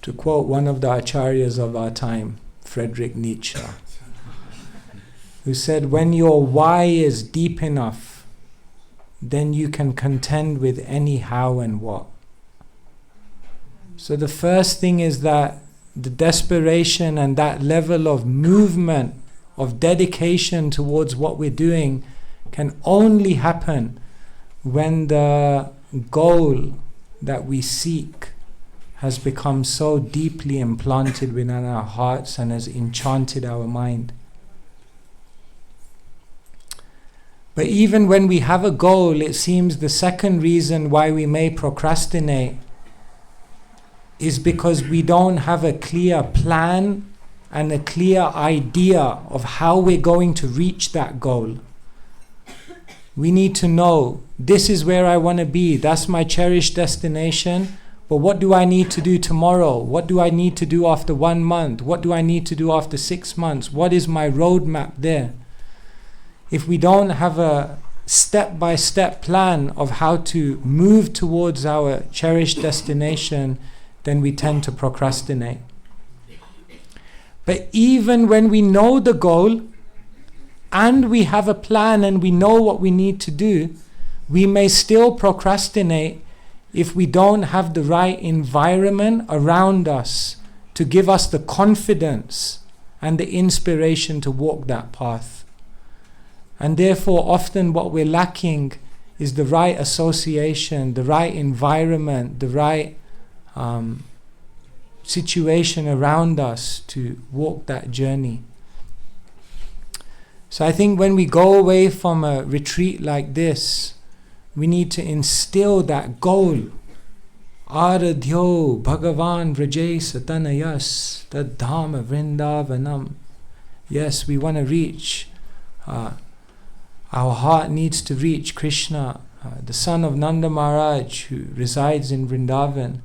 Speaker 4: To quote one of the acharyas of our time, Friedrich Nietzsche, who said, when your why is deep enough, then you can contend with any how and what. So the first thing is that the desperation and that level of movement, of dedication towards what we're doing can only happen when the goal that we seek has become so deeply implanted within our hearts and has enchanted our mind. But even when we have a goal, it seems the second reason why we may procrastinate is because we don't have a clear plan and a clear idea of how we're going to reach that goal. We need to know, this is where I want to be, that's my cherished destination, but what do I need to do tomorrow? What do I need to do after 1 month? What do I need to do after 6 months? What is my roadmap there? If we don't have a step-by-step plan of how to move towards our cherished destination, then we tend to procrastinate. But even when we know the goal and we have a plan and we know what we need to do, we may still procrastinate if we don't have the right environment around us to give us the confidence and the inspiration to walk that path. And therefore, often what we're lacking is the right association, the right environment, the right situation around us to walk that journey. So I think when we go away from a retreat like this, we need to instill that goal. Aradhyo Bhagavan Vraje Satanayas Tadhama Vrindavanam. Yes, we want to reach, our heart needs to reach Krishna, the son of Nanda Maharaj who resides in Vrindavan.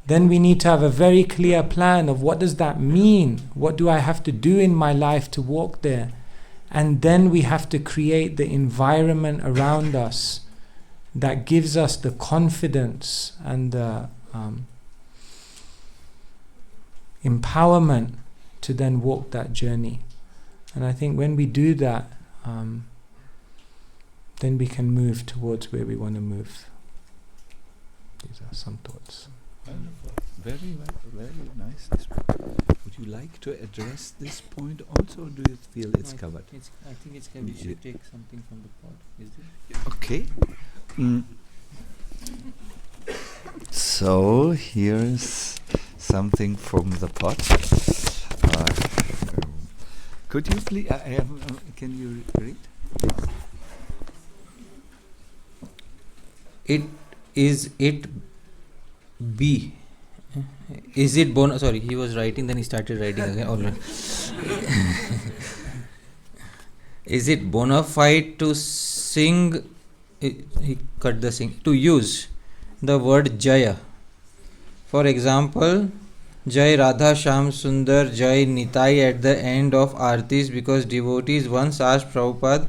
Speaker 4: Then we need to have a very clear plan of what does that mean? What do I have to do in my life to walk there? And then we have to create the environment around us that gives us the confidence and the empowerment to then walk that journey. And I think when we do that, then we can move towards where we want to move. These are some thoughts.
Speaker 1: Wonderful. Very nice. Would you like to address this point also, or do you feel it's covered?
Speaker 3: I think it's we should take something from the pot. Is it?
Speaker 1: Okay. So here's something from the pot. Could you please? Can you read?
Speaker 3: Is it sorry, he was writing, then he started writing again. All right. Is it bonafied to sing? He cut the sing. To use the word Jaya. For example, Jai Radha Sham Sundar Jai Nitai at the end of Aartis, because devotees once asked Prabhupada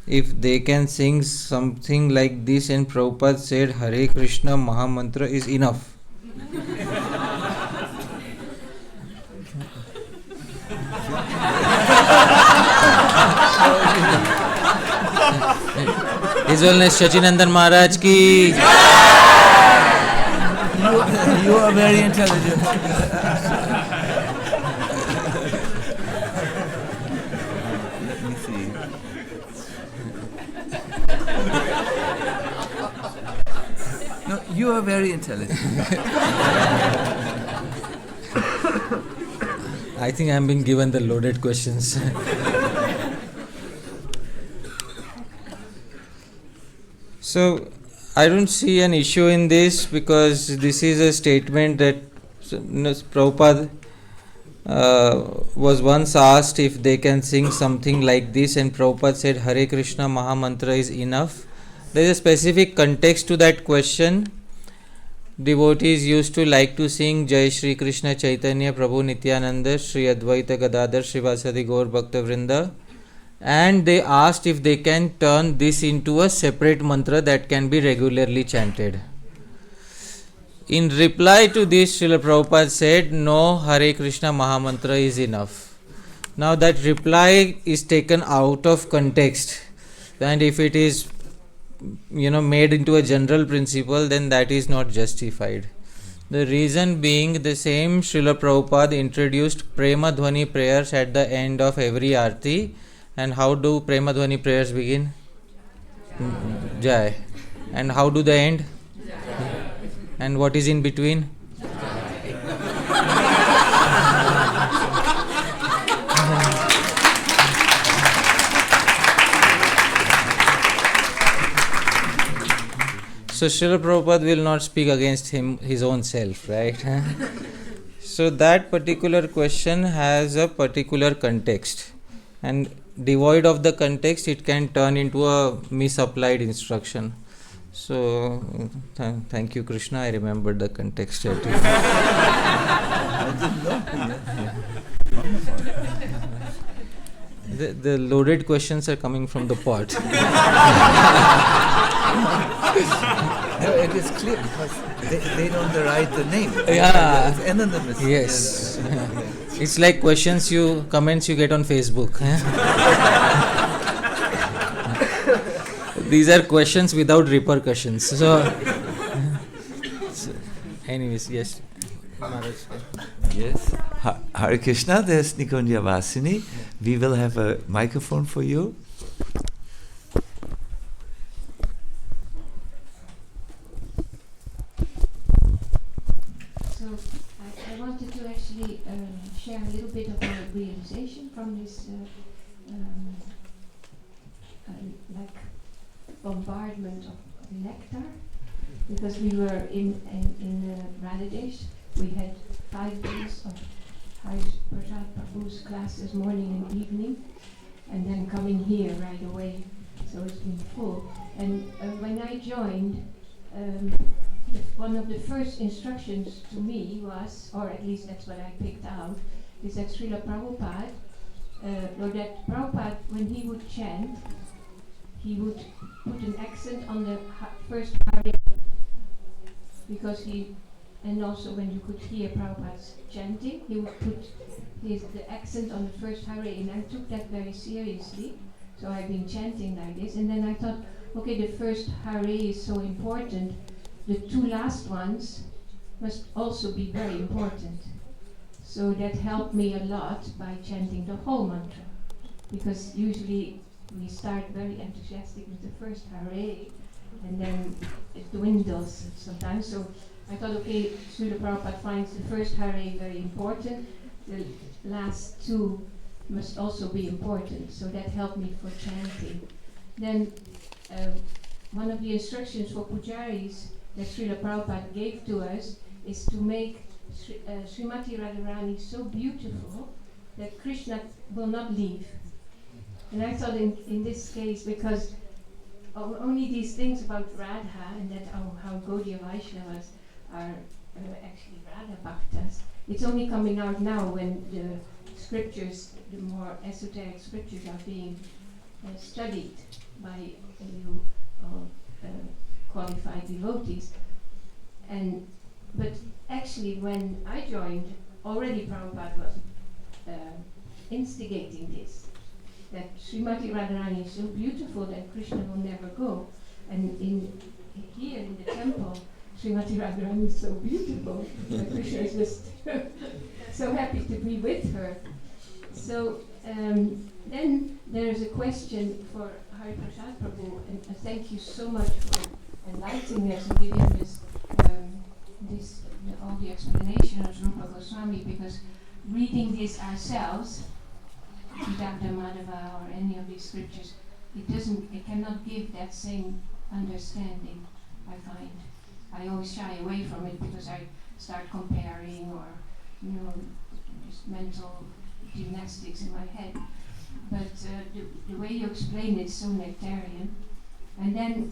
Speaker 3: if they can sing something like this, and Prabhupada said Hare Krishna Mahamantra is enough. His Holiness Sacinandana Maharaj ki.
Speaker 1: You are very intelligent. Let me see. No, you are very intelligent.
Speaker 3: I think I am being given the loaded questions. So, I don't see an issue in this, because this is a statement that Prabhupada was once asked if they can sing something like this, and Prabhupada said Hare Krishna Mahamantra is enough. There is a specific context to that question. Devotees used to like to sing Jai Shri Krishna Chaitanya Prabhu Nityananda Shri Advaita Gadadhar Srivasadi Gaur Bhakta Vrinda, and they asked if they can turn this into a separate mantra that can be regularly chanted. In reply to this, Srila Prabhupada said, no, Hare Krishna Mahamantra is enough. Now that reply is taken out of context, and if it is made into a general principle, then that is not justified. The reason being, the same Srila Prabhupada introduced Prema Dhwani prayers at the end of every Aarti. And how do Prema Dhwani prayers begin? Jai. And how do they end? And what is in between? So Srila Prabhupada will not speak against his own self, right? So that particular question has a particular context, and devoid of the context, it can turn into a misapplied instruction. So, thank you, Krishna. I remembered the context. The loaded questions are coming from the pot.
Speaker 1: No, it is clear because they don't write the name.
Speaker 3: Yeah.
Speaker 1: It's anonymous.
Speaker 3: Yes. It's like comments you get on Facebook. These are questions without repercussions. So anyways, yes.
Speaker 1: Yes. Hare Krishna, there's Nikunja Vasini. We will have a microphone for you.
Speaker 10: So I wanted to actually share a little bit of my realization from this like bombardment of nectar, because we were in Radhadesh. We had 5 days of Harish Prasad Prabhu's classes, morning and evening, and then coming here right away. So it's been full. And when I joined, one of the first instructions to me was, or at least that's what I picked out, is that Srila Prabhupada, or that Prabhupada, when he would chant, he would put an accent on the first Hare, because he, and also when you could hear Prabhupada's chanting, he would put the accent on the first Hare, and I took that very seriously. So I've been chanting like this, and then I thought, okay, the first Hare is so important, the 2 last ones must also be very important. So that helped me a lot by chanting the whole mantra, because usually we start very enthusiastic with the first Hare, and then it dwindles sometimes. So I thought, okay, Srila Prabhupada finds the first Hare very important, the last 2 must also be important, so that helped me for chanting. Then one of the instructions for pujaris that Srila Prabhupada gave to us is to make Srimati Radharani so beautiful that Krishna will not leave. And I thought in this case, because only these things about Radha and that how Gaudiya Vaishnavas are actually Radha Bhaktas, it's only coming out now when the scriptures, the more esoteric scriptures are being studied by you qualified devotees. But actually when I joined, already Prabhupada was instigating this, that Srimati Radharani is so beautiful that Krishna will never go. And here in the temple, Srimati Radharani is so beautiful that Krishna is just so happy to be with her. So then there is a question for Hari Prasad Prabhu, and thank you so much for enlightening us and giving us all the explanation of Rupa Goswami, because reading this ourselves, Vidanta Madhava or any of these scriptures, it cannot give that same understanding, I find. I always shy away from it because I start comparing or, just mental gymnastics in my head. But the way you explain it's so nectarian. And then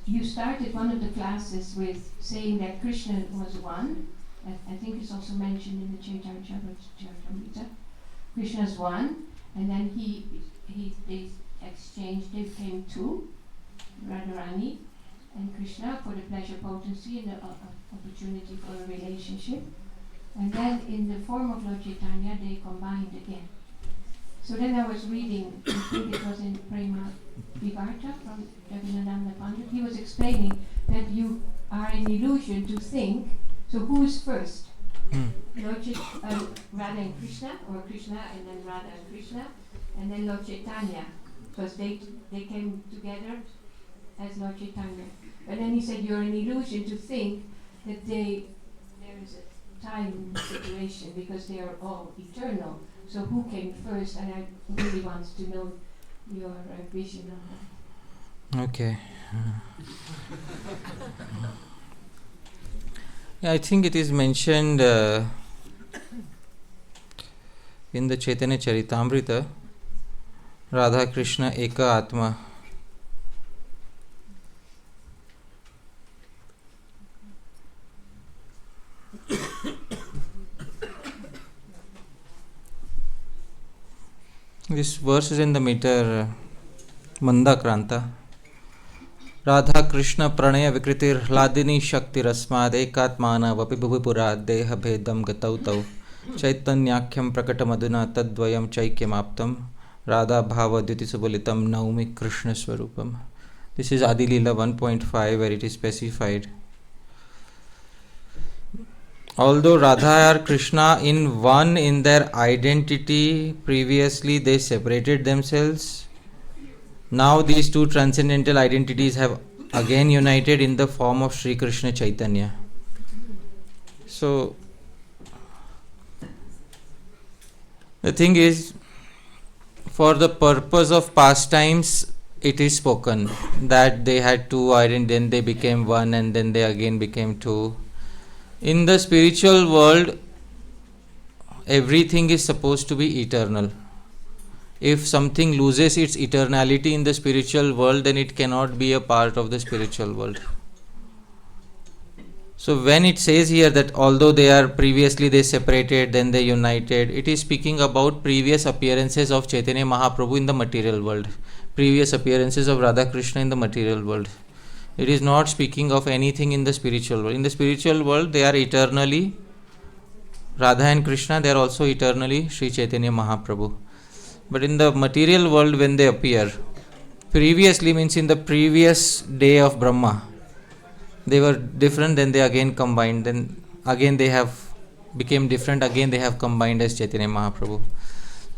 Speaker 10: you started one of the classes with saying that Krishna was one. I think it's also mentioned in the Chaitanya Charitamrita. Krishna's one, and then they exchanged, they became 2, Radharani and Krishna, for the pleasure potency and the opportunity for a relationship. And then in the form of Lord Chaitanya, they combined again. So then I was reading, I think it was in Prema Vivarta from Jagannath Pandit. He was explaining that you are an illusion to think, so who is first? Lord Radha and Krishna, or Krishna and then Radha and Krishna, and then Lord Chaitanya, because they came together as Lord Chaitanya. But then he said you're an illusion to think that there is a time situation, because they are all eternal. So who came first? And I really want to know your vision on that.
Speaker 3: Okay. I think it is mentioned in the Chaitanya Charitamrita, Radha Krishna Eka Atma. This verse is in the meter Manda Kranta. Radha Krishna Pranaya Vikritir Hladini Shakti Rasmad Ekatmana Vapi Bhuvipura Deha Bhedam Gatautau Chaitanyakhyam Prakatamaduna Tadvayam Chaikyamaptam Radha Bhava Diti Subalitam Naumi Krishna Swarupam. This is Adi Leela 1.5, where it is specified. although Radha or Krishna in one in their identity, previously they separated themselves. Now these two transcendental identities have again united in the form of Sri Krishna Chaitanya. So the thing is, for the purpose of pastimes, it is spoken that they had two identities, then they became one, and then they again became two. In the spiritual world, everything is supposed to be eternal. If something loses its eternality in the spiritual world, then it cannot be a part of the spiritual world. So when it says here that although they are previously they separated, then they united, it is speaking about previous appearances of Chaitanya Mahaprabhu in the material world, previous appearances of Radha Krishna in the material world. It is not speaking of anything in the spiritual world. In the spiritual world, they are eternally Radha and Krishna, they are also eternally Sri Chaitanya Mahaprabhu. But in the material world, when they appear, previously means in the previous day of Brahma, they were different, then they again combined, then again they have became different, again they have combined as Chaitanya Mahaprabhu.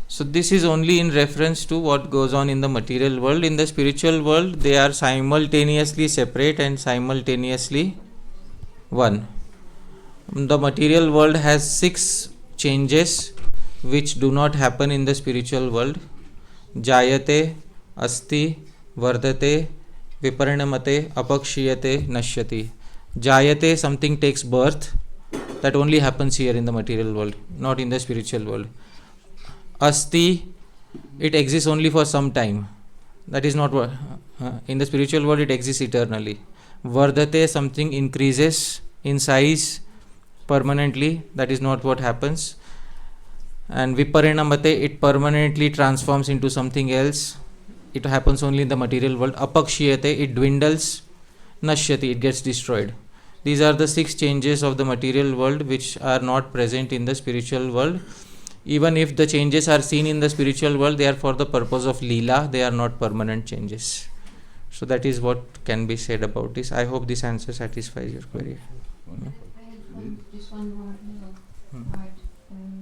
Speaker 3: So this is only in reference to what goes on in the material world. In the spiritual world, they are simultaneously separate and simultaneously one. The material world has 6 changes which do not happen in the spiritual world. Jayate, asti, vardate, viparinamate, apakshiyate, nashyati. Jayate, something takes birth. That only happens here in the material world, not in the spiritual world. Asti, it exists only for some time. That is not what in the spiritual world it exists eternally. Vardate, something increases in size permanently. That is not what happens. And viparinamate, it permanently transforms into something else. It happens only in the material world. Apakshiyate, it dwindles. Nashyati, it gets destroyed. These are the 6 changes of the material world which are not present in the spiritual world. Even if the changes are seen in the spiritual world, they are for the purpose of Leela, they are not permanent changes. So that is what can be said about this. I hope this answer satisfies your query.
Speaker 10: I had just one more little part.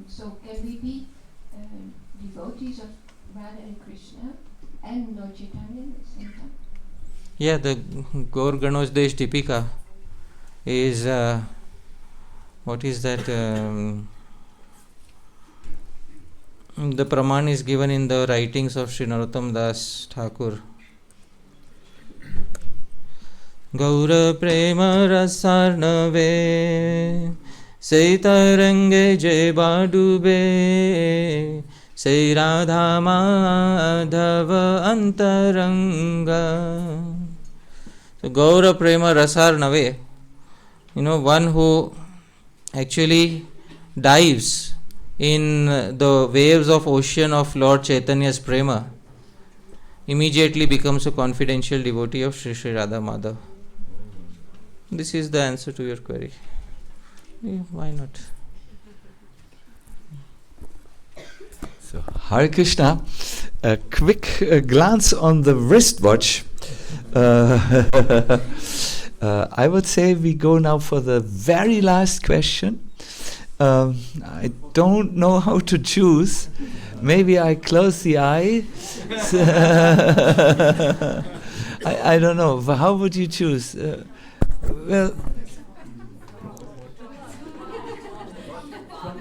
Speaker 10: So can we be devotees of Radha and Krishna and Lord Chaitanya at the same time?
Speaker 3: Yeah, the Gaur Ganos Desh Deepika is, what is that? The Praman is given in the writings of Sri Narottam Das Thakur. Gaura Prema Rasarnave Sei Tarange Jeba Dube Sei Radha Madhava Antaranga. So Gaura Prema Rasarnave, one who actually dives in the waves of ocean of Lord Chaitanya's Prema, immediately becomes a confidential devotee of Sri Sri Radha Madhav. This is the answer to your query. Yeah, why not?
Speaker 1: So, Hare Krishna, a quick glance on the wristwatch. I would say we go now for the very last question. I don't know how to choose. Maybe I close the eye. I don't know. How would you choose? Well,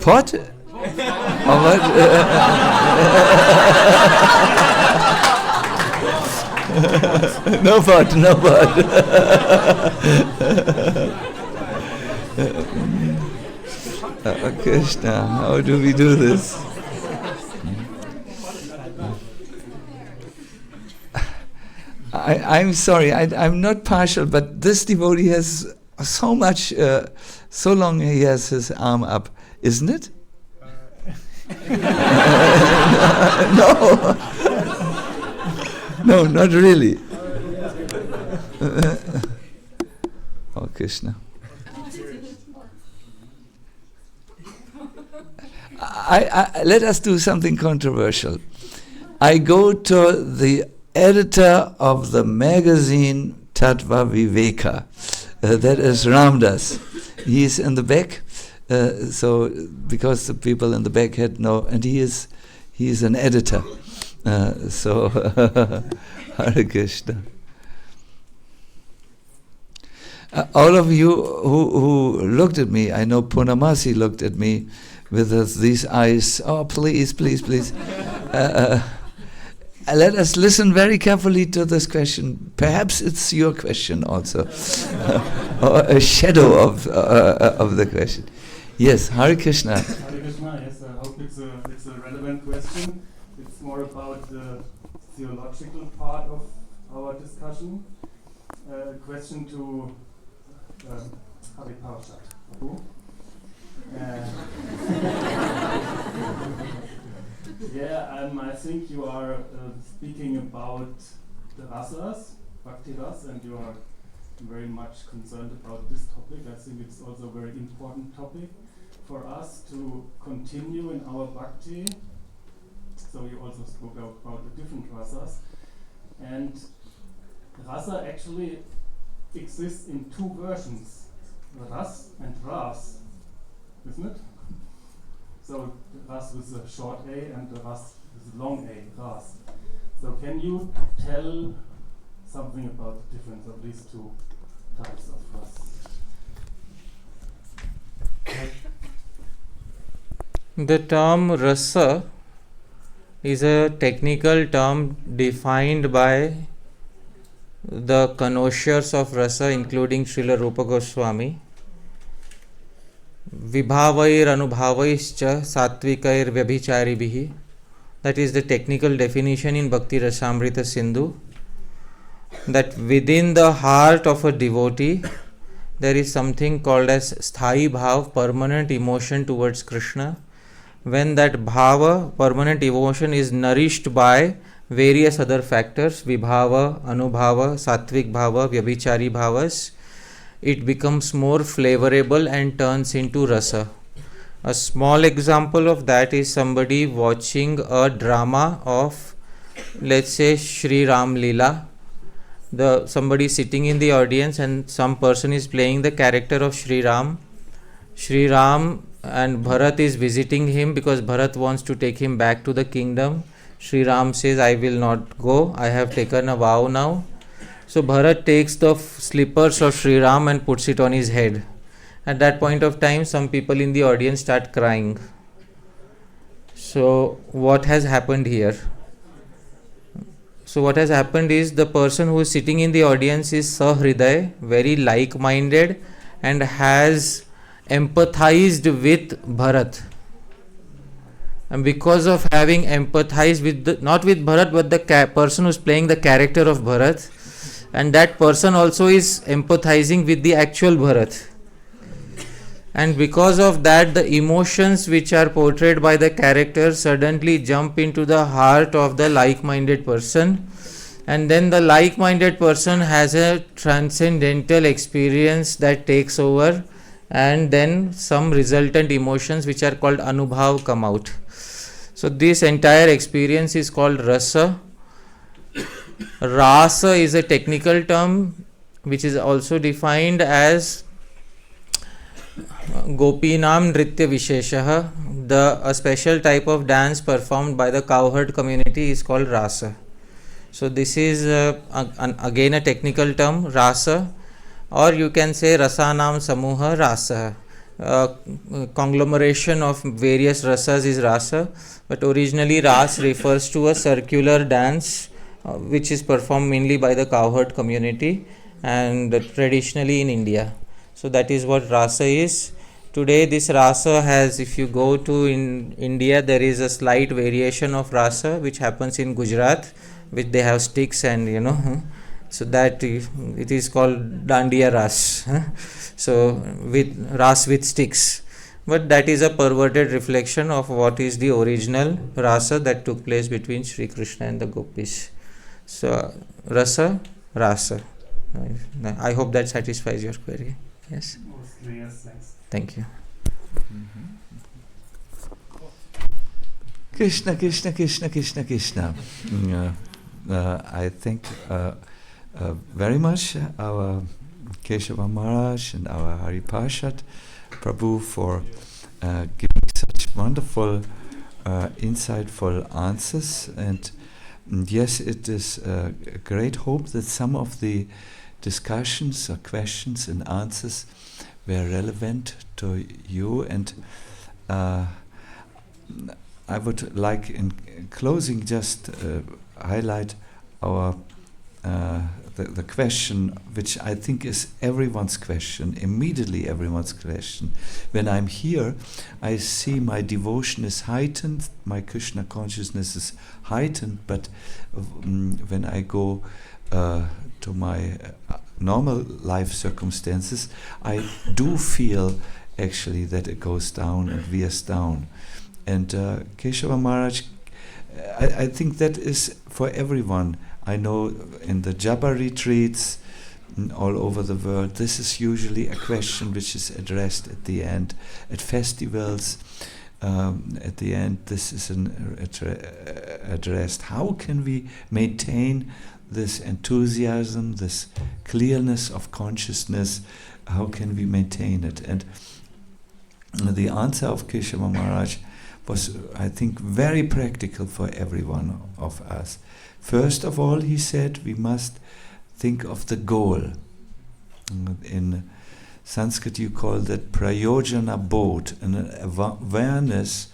Speaker 1: pot? Or what? No pot, no pot. Krishna, how do we do this? I'm sorry, I'm not partial, but this devotee has so much, so long he has his arm up, isn't it? No. No, not really. Oh, Krishna. Let us do something controversial. I go to the editor of the magazine Tattva Viveka. That is Ramdas. He is in the back. So because the people in the back had no, and he is an editor. So Hare Krishna. All of you who looked at me, I know Purnamasi looked at me with these eyes. Oh, please, please, please. Let us listen very carefully to this question. Perhaps it's your question also, or a shadow of the question. Yes, Hare Krishna.
Speaker 11: Hare Krishna. Yes, I hope it's a relevant question. It's more about the theological part of our discussion. Question to Hari Parashat. I think you are speaking about the rasas, Bhakti ras, and you are very much concerned about this topic. I think it's also a very important topic for us to continue in our Bhakti. So you also spoke about the different rasas. And rasa actually exists in two versions, ras and ras, isn't it? So ras with a short a and the ras with a long a, ras. So can you tell something about the difference of these two types of ras?
Speaker 3: The term rasa is a technical term defined by the connoisseurs of rasa, including Srila Rupa Goswami. Vibhavair anubhavaischa satvikair vyabhicharibihi. That is the technical definition in Bhakti Rasamrita Sindhu. That within the heart of a devotee there is something called as sthai bhav, permanent emotion towards Krishna. When that bhava, permanent emotion, is nourished by various other factors, vibhava, anubhava, satvik bhava, vyabhichari bhavas, it becomes more flavorable and turns into rasa. A small example of that is somebody watching a drama of, let's say, Sri Ram Leela. Somebody sitting in the audience and some person is playing the character of Sri Ram. Sri Ram and Bharat is visiting him because Bharat wants to take him back to the kingdom. Sri Ram says, I will not go, I have taken a vow now. So Bharat takes the slippers of Sri Ram and puts it on his head. At that point of time, some people in the audience start crying. So what has happened here? So what has happened is the person who is sitting in the audience is sahriday, very like-minded, and has empathized with Bharat. And because of having empathized with not with Bharat, but the person who is playing the character of Bharat, and that person also is empathizing with the actual Bharat. And because of that, the emotions which are portrayed by the character suddenly jump into the heart of the like-minded person, and then the like-minded person has a transcendental experience that takes over, and then some resultant emotions which are called anubhav come out. So this entire experience is called rasa. Rasa is a technical term which is also defined as Gopinam Nritya Visheshaha. A special type of dance performed by the cowherd community is called rasa. So this is again a technical term, rasa, or you can say rasanam samuha rasa. Conglomeration of various rasas is rasa, but originally ras refers to a circular dance which is performed mainly by the cowherd community and traditionally in India. So that is what rasa is. Today this rasa has, if you go to in India, there is a slight variation of rasa which happens in Gujarat, which they have sticks and so that it is called dandiya ras. So with ras with sticks. But that is a perverted reflection of what is the original rasa that took place between Sri Krishna and the gopis. So rasa. I hope that satisfies your query. Yes?
Speaker 11: Mostly, yes, thanks.
Speaker 3: Thank you.
Speaker 1: Krishna, Krishna, Krishna, Krishna, Krishna. I think very much our Keshava Maharaj and our Hari Parshad Prabhu, for giving such wonderful, insightful answers. And yes, it is a great hope that some of the discussions or questions and answers were relevant to you. And I would like, in closing, just highlight our the question, which I think is everyone's question, immediately everyone's question. When I'm here, I see my devotion is heightened, my Krishna consciousness is heightened, but when I go to my normal life circumstances, I do feel actually that it goes down and veers down. And Keshava Maharaj, I think that is for everyone. I know in the Japa retreats all over the world, this is usually a question which is addressed at the end. At festivals, at the end, this is addressed. How can we maintain this enthusiasm, this clearness of consciousness? How can we maintain it? And the answer of Keshava Maharaj was, I think, very practical for every one of us. First of all, he said, we must think of the goal. In Sanskrit, you call that prayojana bodh, an awareness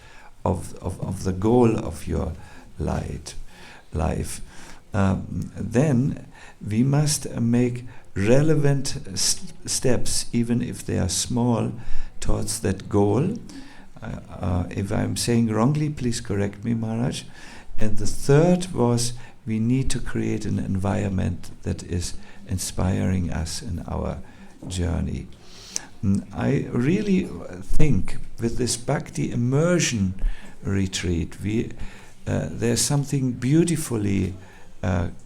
Speaker 1: of the goal of your life. Then we must make relevant steps, even if they are small, towards that goal. If I'm saying wrongly, please correct me, Maharaj. And the third was, we need to create an environment that is inspiring us in our journey. I really think with this Bhakti Immersion retreat, there's something beautifully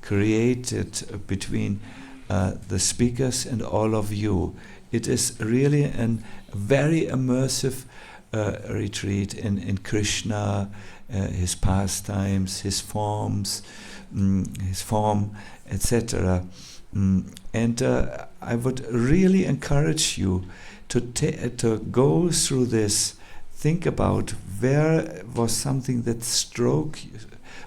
Speaker 1: created between the speakers and all of you. It is really a very immersive retreat in Krishna, his pastimes, his forms, his form, etc. And I would really encourage you to go through this. Think about where was something that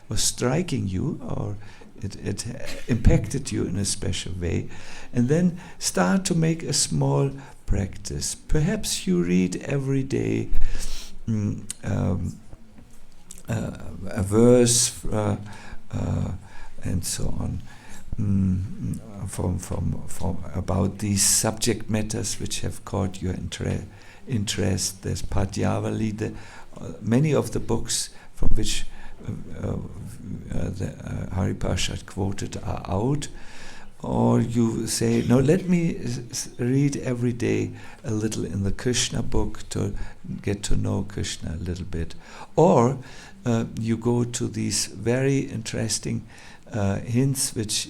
Speaker 1: was striking you, or it impacted you in a special way, and then start to make a small practice. Perhaps you read every day a verse and so on from about these subject matters which have caught your interest. There's Padyavali, many of the books from which the Hariprasad quoted are out. Or you say, no, let me read every day a little in the Krishna book to get to know Krishna a little bit. Or you go to these very interesting hints which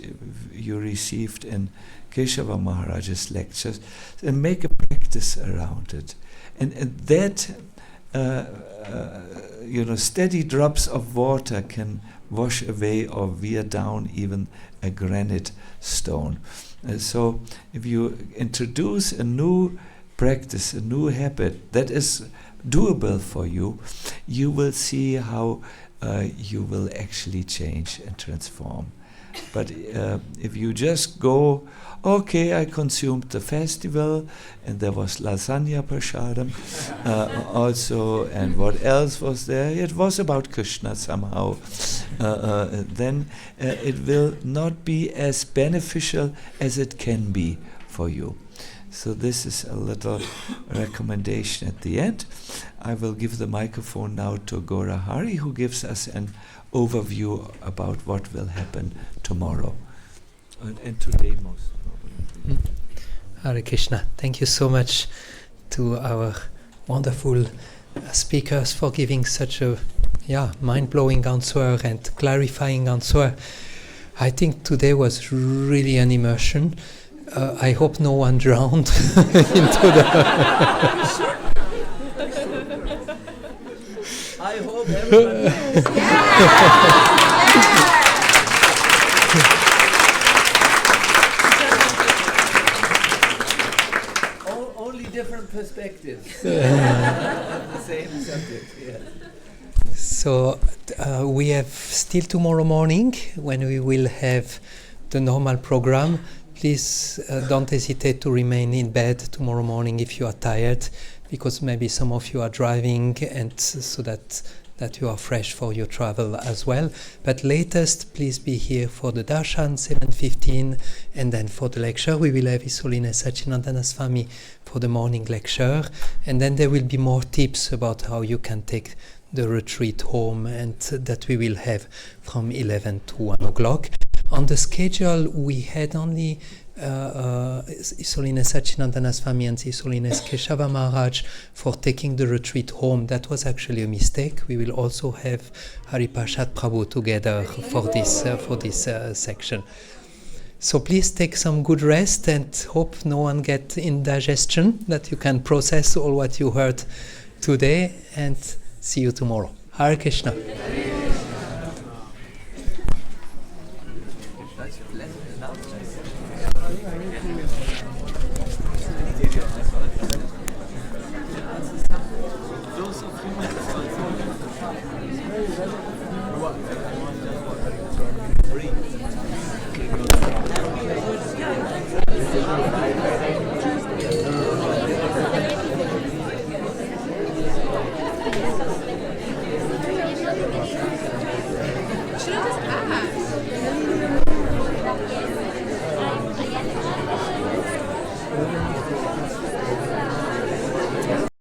Speaker 1: you received in Keshava Maharaj's lectures, and make a practice around it. And that, steady drops of water can wash away or veer down even a granite stone. So if you introduce a new practice, a new habit that is doable for you, you will see how you will actually change and transform. But if you just go, okay, I consumed the festival and there was lasagna prasadam also, and what else was there? It was about Krishna somehow. Then it will not be as beneficial as it can be for you. So this is a little recommendation at the end. I will give the microphone now to Gora Hari, who gives us an overview about what will happen tomorrow and today most probably.
Speaker 12: Hare Krishna. Thank you so much to our wonderful speakers for giving such a mind-blowing answer and clarifying answer. I think today was really an immersion. I hope no one drowned into the...
Speaker 1: I hope everybody... Only different perspectives.
Speaker 12: So we have still tomorrow morning when we will have the normal program. Please don't hesitate to remain in bed tomorrow morning if you are tired, because maybe some of you are driving, and so that you are fresh for your travel as well. But latest, please be here for the darshan 7:15, and then for the lecture we will have His Holiness Sacinandana Swami for the morning lecture, and then there will be more tips about how you can take the retreat home, and that we will have from 11 to 1 o'clock. On the schedule we had only His Holiness Sacinandana Swami and His Holiness Keshava Maharaj for taking the retreat home. That was actually a mistake. We will also have Haripashad Prabhu together for this section. So please take some good rest, and hope no one get indigestion, that you can process all what you heard today, and see you tomorrow. Hare Krishna.